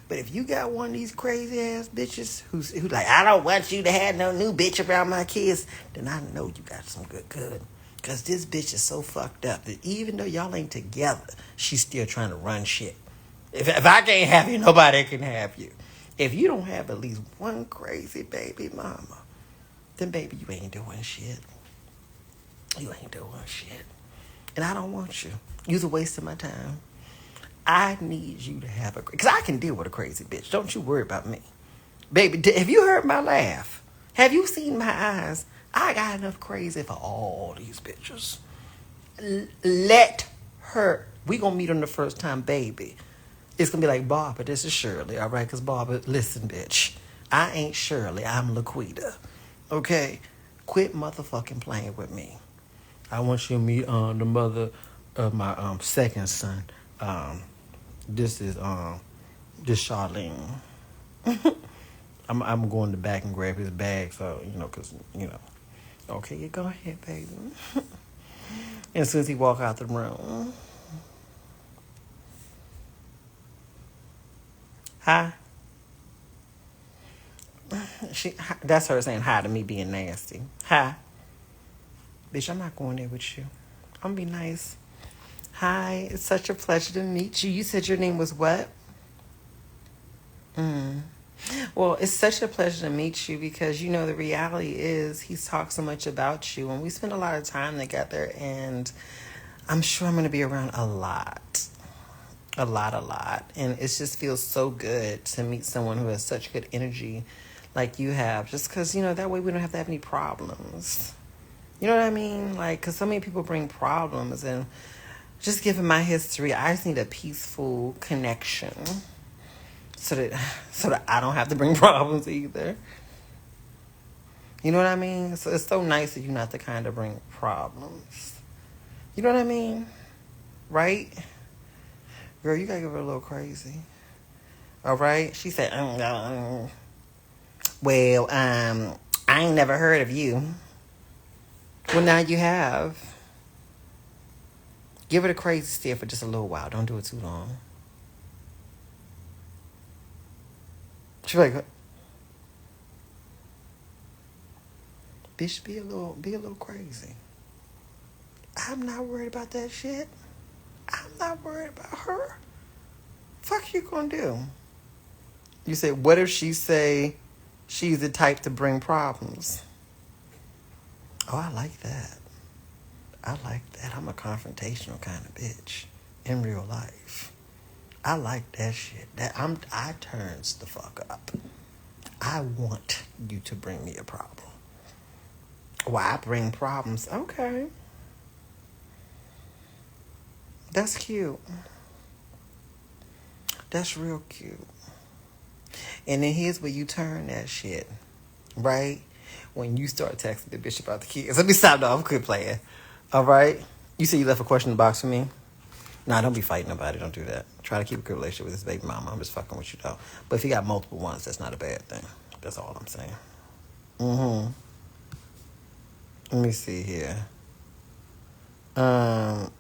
Speaker 2: But if you got one of these crazy ass bitches who's like, I don't want you to have no new bitch around my kids, then I know you got some good. Because this bitch is so fucked up that even though y'all ain't together, she's still trying to run shit. If I can't have you, nobody can have you. If you don't have at least one crazy baby mama, then baby, you ain't doing shit. You ain't doing shit. And I don't want you. You're a waste of my time. I need you to have because I can deal with a crazy bitch. Don't you worry about me. Baby, have you heard my laugh? Have you seen my eyes? I got enough crazy for all these bitches. Let her. We gonna meet on the first time, baby. It's gonna be like, Barbara, this is Shirley, all right? Because Barbara, listen, bitch. I ain't Shirley. I'm Laquita. Okay? Quit motherfucking playing with me. I want you to meet the mother of my second son. This is Charlene. I'm going to the back and grab his bag, so cause Okay, you go ahead, baby. And as soon as he walk out the room, hi. That's her saying hi to me being nasty. Hi. Bitch, I'm not going there with you. I'm gonna be nice. Hi, it's such a pleasure to meet you. You said your name was what?
Speaker 1: Well, it's such a pleasure to meet you because, the reality is he's talked so much about you and we spend a lot of time together and I'm sure I'm going to be around a lot. A lot, a lot. And it just feels so good to meet someone who has such good energy like you have. Just because, that way we don't have to have any problems. You know what I mean? Like, because so many people bring problems and just given my history, I just need a peaceful connection. So that I don't have to bring problems either. You know what I mean? So it's so nice that you're not the kind to bring problems. You know what I mean? Right? Girl, you gotta give her a little crazy. All right? She said, well, I ain't never heard of you. Well, now you have. Give it a crazy stare for just a little while. Don't do it too long. She's like, bitch, be a little crazy. I'm not worried about that shit. I'm not worried about her. Fuck you gonna do? You say, what if she say she's the type to bring problems? Oh, I like that. I like that. I'm a confrontational kind of bitch in real life. I like that shit. I turns the fuck up. I want you to bring me a problem. Why I bring problems? Okay. That's cute. That's real cute. And then here's where you turn that shit. Right? When you start texting the bitch about the kids. Let me stop though. I'm quit playing. All right? You say you left a question in the box for me? Nah, don't be fighting nobody. Don't do that. Try to keep a good relationship with this baby mama. I'm just fucking with you, though. But if you got multiple ones, that's not a bad thing. That's all I'm saying. Let me see here. I'm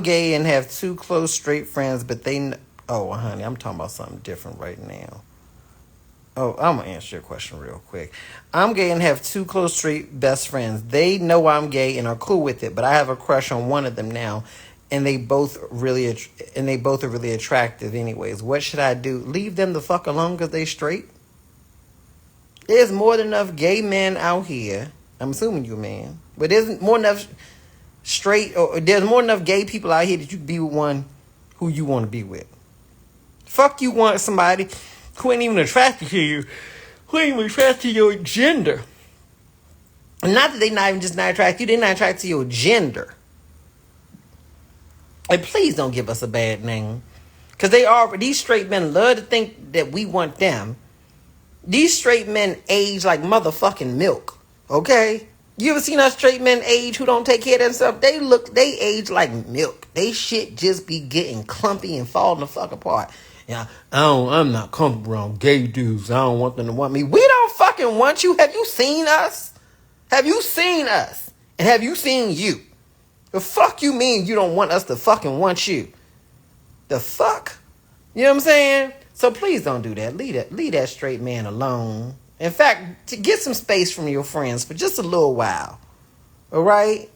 Speaker 1: gay and have 2 close straight friends, but they... Oh, honey, I'm talking about something different right now. Oh, I'm going to answer your question real quick. I'm gay and have 2 close straight best friends. They know I'm gay and are cool with it, but I have a crush on one of them now. And they both are really attractive anyways. What should I do? Leave them the fuck alone because they straight? There's more than enough gay men out here. I'm assuming you're a man. But there's more enough there's more enough gay people out here that you can be with one who you want to be with. Fuck you want somebody who ain't even attracted to you. Who ain't even attracted to your gender. And not that they not even just not attracted to you. They're not attracted to your gender. And please don't give us a bad name. Because these straight men love to think that we want them. These straight men age like motherfucking milk. Okay? You ever seen us straight men age who don't take care of themselves? They age like milk. They shit just be getting clumpy and falling the fuck apart. Yeah, I'm not comfortable around gay dudes. I don't want them to want me. We don't fucking want you. Have you seen us? Have you seen us? And have you seen you? The fuck you mean you don't want us to fucking want you? The fuck? You know what I'm saying? So please don't do that. Leave that straight man alone. In fact, to get some space from your friends for just a little while. All right?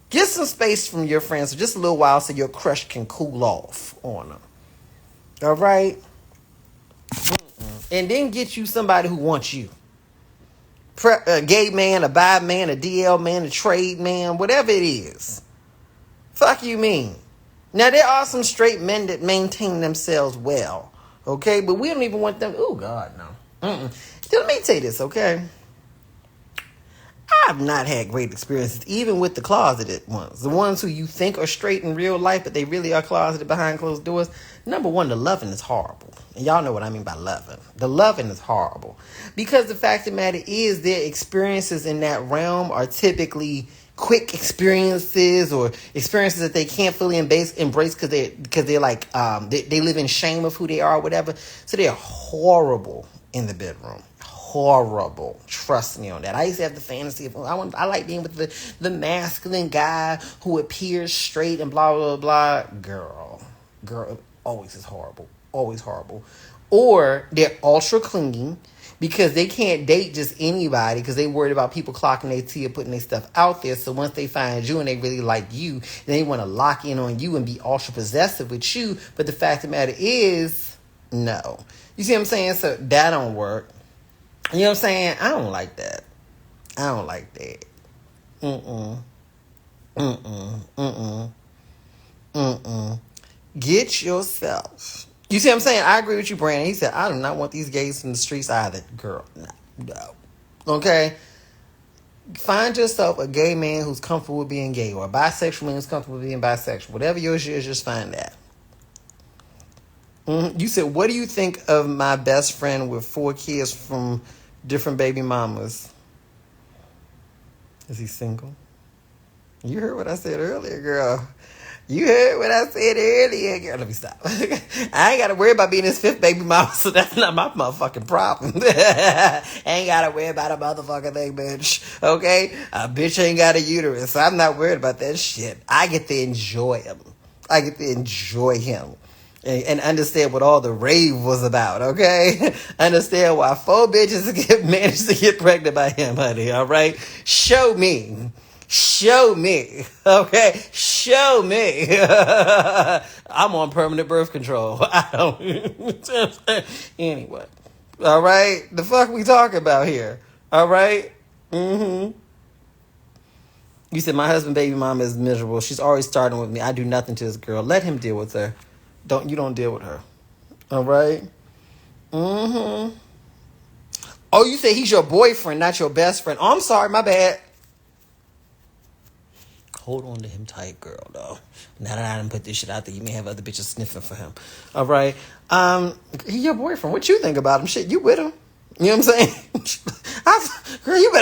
Speaker 1: Get some space from your friends for just a little while so your crush can cool off on them. All right? And then get you somebody who wants you. A gay man, a bi man, a DL man, a trade man, whatever it is. Fuck you mean? Now, there are some straight men that maintain themselves well, okay? But we don't even want them... Oh, God, no. Let me tell you this, okay? I've not had great experiences, even with the closeted ones. The ones who you think are straight in real life, but they really are closeted behind closed doors. Number one, the loving is horrible. And y'all know what I mean by loving. The loving is horrible. Because the fact of the matter is, their experiences in that realm are typically... quick experiences or experiences that they can't fully embrace because they're like they live in shame of who they are or whatever. So they're horrible in the bedroom. Horrible. Trust me on that. I used to have the fantasy of I like being with the masculine guy who appears straight and blah blah blah. Girl, always is horrible. Always horrible. Or they're ultra clingy. Because they can't date just anybody because they worried about people clocking their tea or putting their stuff out there. So once they find you and they really like you, then they want to lock in on you and be ultra possessive with you. But the fact of the matter is, No. You see what I'm saying? So that don't work. You know what I'm saying? I don't like that. I don't like that. Mm-mm. Mm-mm. Mm-mm. Mm-mm. Get yourself. You see what I'm saying? I agree with you, Brandon. He said, I do not want these gays in the streets either. Girl, no. Okay? Find yourself a gay man who's comfortable with being gay, or a bisexual man who's comfortable with being bisexual. Whatever yours is, just find that. You said, what do you think of my best friend with 4 kids from different baby mamas? Is he single? You heard what I said earlier, girl. You heard what I said earlier, girl. Let me stop. I ain't got to worry about being his 5th baby mama, so that's not my motherfucking problem. Ain't got to worry about a motherfucking thing, bitch. Okay? A bitch ain't got a uterus, so I'm not worried about that shit. I get to enjoy him. I get to enjoy him. And understand what all the rave was about, okay? Understand why 4 bitches managed to get pregnant by him, honey, all right? Show me. Show me, okay? Show me. I'm on permanent birth control. I don't. Anyway, all right? The fuck we talking about here, all right? You said, my husband, baby mama is miserable. She's always starting with me. I do nothing to this girl. Let him deal with her. You don't deal with her. All right? Oh, you say he's your boyfriend, not your best friend. Oh, I'm sorry, my bad. Hold on to him tight, girl, though. Now that I done put this shit out there, you may have other bitches sniffing for him. All right? He your boyfriend. What you think about him? Shit, you with him. You know what I'm saying? Girl, you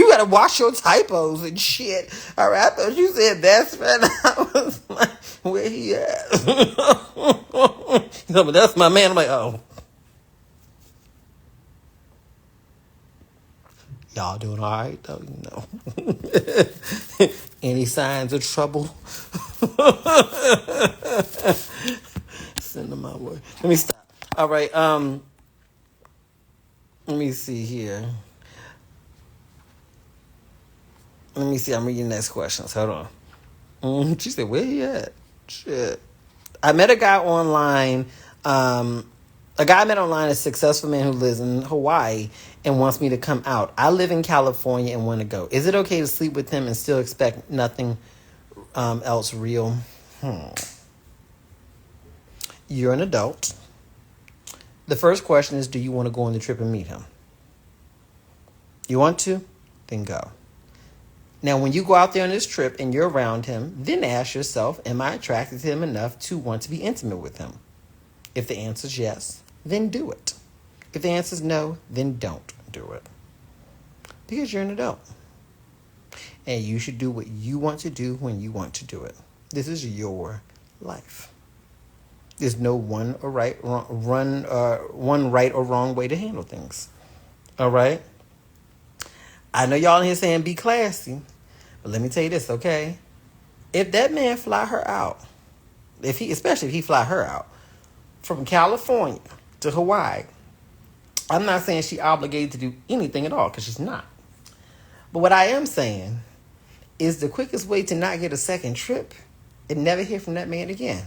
Speaker 1: better watch your typos and shit. All right, I thought you said best friend. I was like, where he at? No, but that's my man. I'm like, oh. Y'all doing all right, though? You know. Any signs of trouble? Send them my way. Let me stop. All right, let me see here. Let me see. I'm reading the next questions. Hold on. She said, where he at? Shit. I met a guy online. A guy I met online is a successful man who lives in Hawaii and wants me to come out. I live in California and want to go. Is it okay to sleep with him and still expect nothing else real? You're an adult. The first question is, do you want to go on the trip and meet him? You want to? Then go. Now, when you go out there on this trip and you're around him, then ask yourself, am I attracted to him enough to want to be intimate with him? If the answer is yes, then do it. If the answer is no, then don't do it. Because you're an adult. And you should do what you want to do when you want to do it. This is your life. There's no one right or wrong way to handle things. All right? I know y'all in here saying be classy. But let me tell you this, okay? If that man fly her out, especially if he fly her out, from California to Hawaii, I'm not saying she obligated to do anything at all, because she's not. But what I am saying is the quickest way to not get a second trip and never hear from that man again,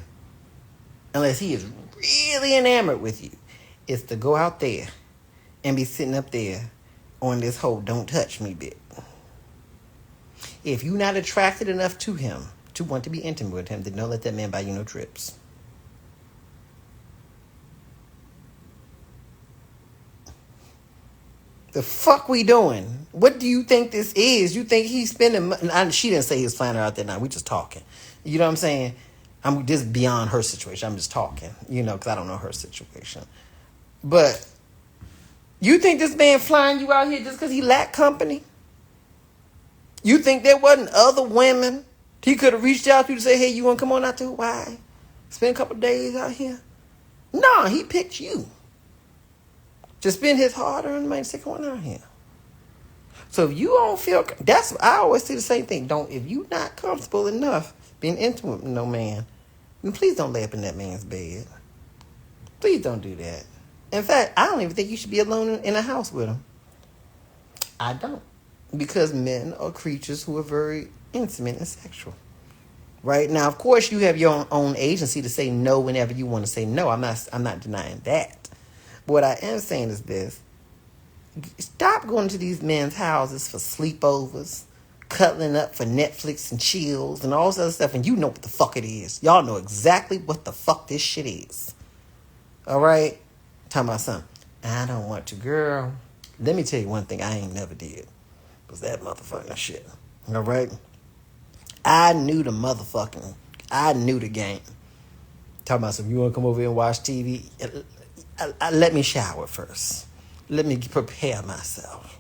Speaker 1: unless he is really enamored with you, is to go out there and be sitting up there on this whole don't touch me bit. If you're not attracted enough to him to want to be intimate with him, then don't let that man buy you no trips. The fuck we doing? What do you think this is? You think he's spending money? She didn't say he was flying her out there now. We just talking. You know what I'm saying? I'm just beyond her situation. I'm just talking, because I don't know her situation. But you think this man flying you out here just because he lacked company? You think there wasn't other women he could have reached out to say, hey, you want to come on out to Hawaii? Spend a couple of days out here? No, he picked you. To spend his hard-earned money to come on out here. So if you don't feel, I always say the same thing. If you're not comfortable enough being intimate with no man, then please don't lay up in that man's bed. Please don't do that. In fact, I don't even think you should be alone in a house with him. I don't. Because men are creatures who are very intimate and sexual.
Speaker 2: Right now, of course, you have your own agency to say no whenever you want to say no. I'm not denying that. But what I am saying is this: stop going to these men's houses for sleepovers, cuddling up for Netflix and chills and all this other stuff, and you know what the fuck it is. Y'all know exactly what the fuck this shit is. All right, talking about something. I don't want to, girl. Let me tell you one thing I ain't never did. Was that motherfucking shit. All right? I knew the game. Talking about some, you want to come over here and watch TV? Let me shower first. Let me prepare myself.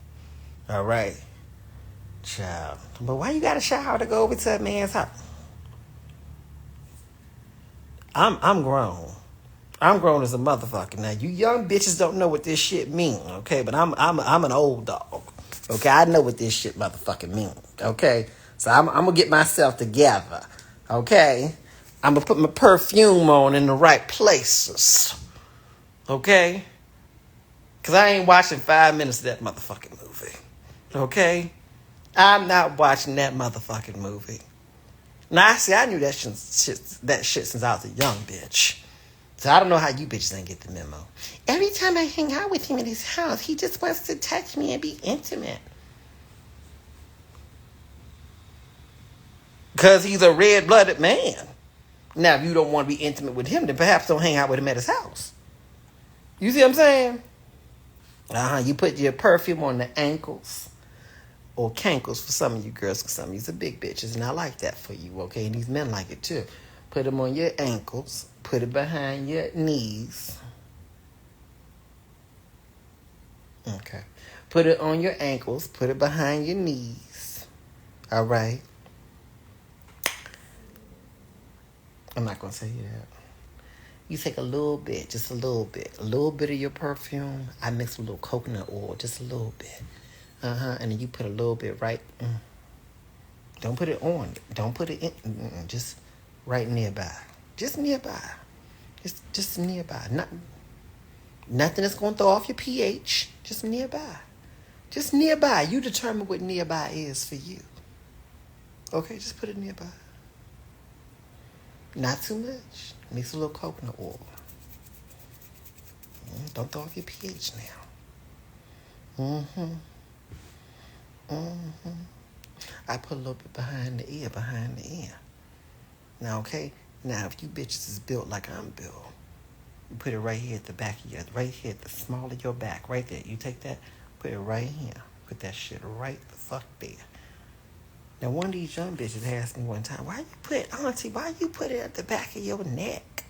Speaker 2: All right? Child. But why you got to shower to go over to a man's house? I'm grown. I'm grown as a motherfucker. Now, you young bitches don't know what this shit mean, okay? But I'm an old dog, okay? I know what this shit motherfucking mean, okay? So I'm gonna get myself together, okay? I'm gonna put my perfume on in the right places, okay? Because I ain't watching 5 minutes of that motherfucking movie, okay? I'm not watching that motherfucking movie. Now, see, I knew that shit since I was a young bitch. So I don't know how you bitches ain't get the memo. Every time I hang out with him at his house, he just wants to touch me and be intimate. Because he's a red-blooded man. Now, if you don't want to be intimate with him, then perhaps don't hang out with him at his house. You see what I'm saying? You put your perfume on the ankles. Or cankles for some of you girls, because some of you's are big bitches, and I like that for you, okay? And these men like it too. Put them on your ankles. Put it behind your knees. Okay. Put it on your ankles. Put it behind your knees. All right. I'm not going to say that. You take a little bit, just a little bit of your perfume. I mix a little coconut oil, just a little bit. And then you put a little bit right. Don't put it on. Don't put it in. Just right nearby. Just nearby. Just nearby. Nothing that's going to throw off your pH. Just nearby. Just nearby. You determine what nearby is for you. Okay, just put it nearby. Not too much. Mix a little coconut oil. Don't throw off your pH now. I put a little bit behind the ear. Now, okay? Now, if you bitches is built like I'm built, you put it right here at the back of right here at the small of your back, right there. You take that, put it right here. Put that shit right the fuck there. Now, one of these young bitches asked me one time, why you put it at the back of your neck?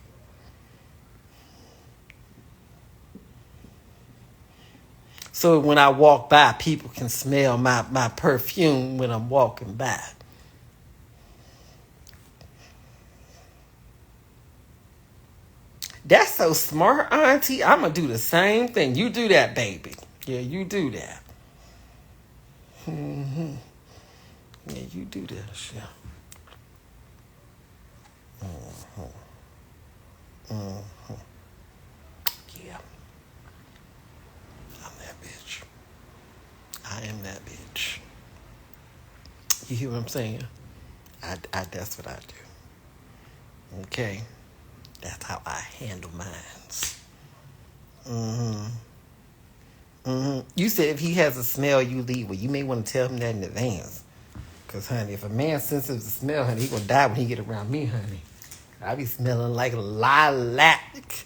Speaker 2: So when I walk by, people can smell my perfume when I'm walking by. That's so smart, Auntie. I'm going to do the same thing. You do that, baby. Yeah, you do that. Yeah, you do that shit. Yeah. I am that bitch. You hear what I'm saying? That's what I do. Okay? That's how I handle mines. You said if he has a smell, you leave. Well, you may want to tell him that in advance. Because, honey, if a man's sensitive to smell, honey, he gonna die when he get around me, honey. I be smelling like lilac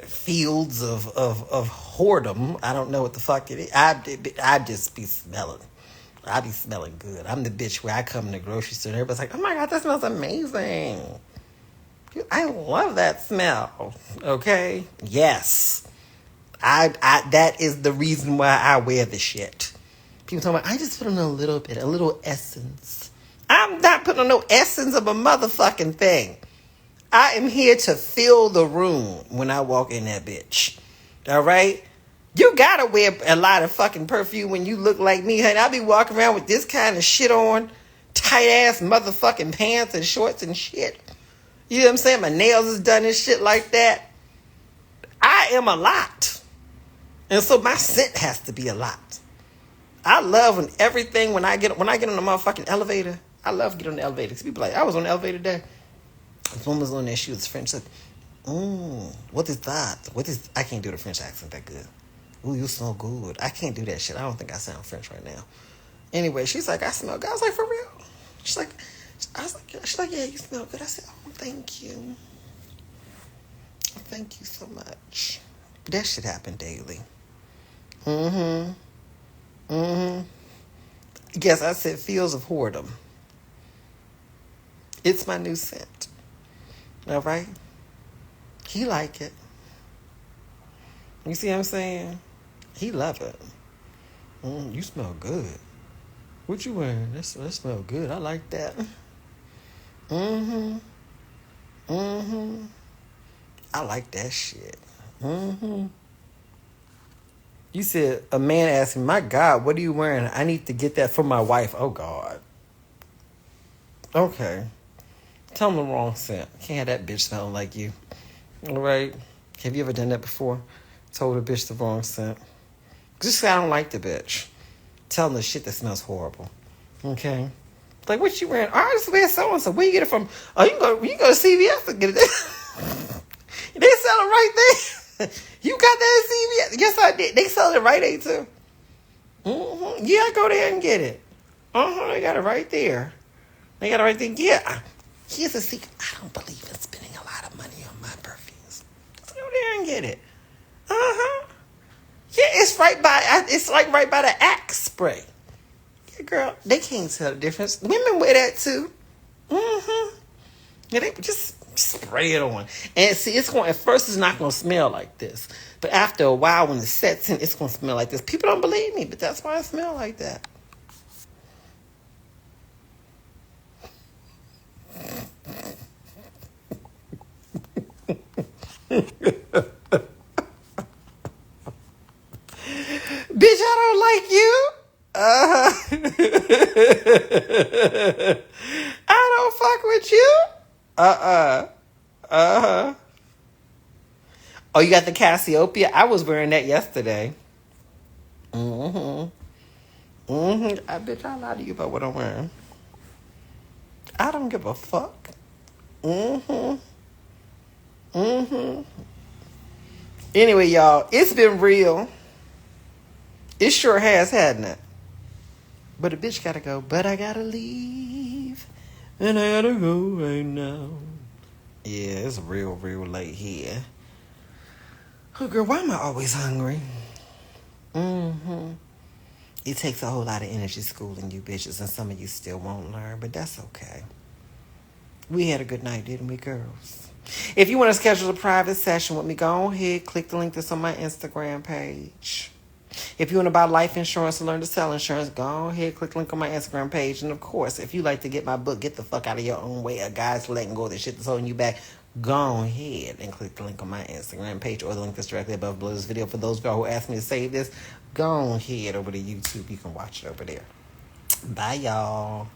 Speaker 2: fields of whoredom. I don't know what the fuck it is. I just be smelling. I be smelling good. I'm the bitch where I come in the grocery store and everybody's like, oh my God, that smells amazing. I love that smell. Okay? Yes. I that is the reason why I wear the shit. People talking about, I just put on a little bit, a little essence. I'm not putting on no essence of a motherfucking thing. I am here to fill the room when I walk in that bitch. All right? You gotta wear a lot of fucking perfume when you look like me, honey. I be walking around with this kind of shit on. Tight ass motherfucking pants and shorts and shit. You know what I'm saying? My nails is done and shit like that. I am a lot. And so my scent has to be a lot. I love when I get on the motherfucking elevator,
Speaker 1: I love getting on the elevator. People like, I was on the elevator today. This woman was on there. She was French. Said, what is that? I can't do the French accent that good. Ooh, you smell good. I can't do that shit. I don't think I sound French right now. Anyway, she's like, I smell good. I was like, for real? She's like, yeah, you smell good. I said, oh, thank you. Thank you so much. But that shit happen daily. Yes, I said Fields of Whoredom. It's my new scent. All right? He like it. You see what I'm saying? He love it. You smell good. What you wearing? That smell good. I like that. I like that shit. You said, a man asked me, my God, what are you wearing? I need to get that for my wife. Oh, God. Okay. Tell him the wrong scent. Can't have that bitch smelling like you. All right? Have you ever done that before? Told a bitch the wrong scent. Just say I don't like the bitch. Tell them the shit that smells horrible. Okay? Like, what you wearing? Oh, I just wear so-and-so. Where you get it from? Oh, you can go to CVS to get it. They sell it right there. You got that at CVS? Yes, I did. They sell it right there, too. Yeah, go there and get it. They got it right there. They got it right there. Yeah. Here's a secret. I don't believe in spending a lot of money on my perfumes. Let's go there and get it. Yeah, it's like right by the Axe spray. Yeah, girl, they can't tell the difference. Women wear that too. Yeah, they just spray it on. And see, at first it's not going to smell like this. But after a while, when it sets in, it's going to smell like this. People don't believe me, but that's why I smell like that. Bitch, I don't like you. I don't fuck with you. Oh, you got the Cassiopeia? I was wearing that yesterday. I bitch, I lie to you about what I'm wearing. I don't give a fuck. Anyway, y'all, it's been real. It sure has, hadn't it? But a bitch gotta go. But I gotta leave. And I gotta go right now. Yeah, it's real late here. Oh, girl, why am I always hungry? It takes a whole lot of energy schooling you bitches, and some of you still won't learn, but that's okay. We had a good night, didn't we, girls? If you want to schedule a private session with me, go ahead, click the link that's on my Instagram page. If you want to buy life insurance and learn to sell insurance, go ahead, click the link on my Instagram page. And of course, if you like to get my book, Get the Fuck Out of Your Own Way, A Guide to Letting Go of the Shit That's Holding You Back, go ahead and click the link on my Instagram page or the link that's directly above below this video. For those of y'all who asked me to save this, go ahead over to YouTube. You can watch it over there. Bye, y'all.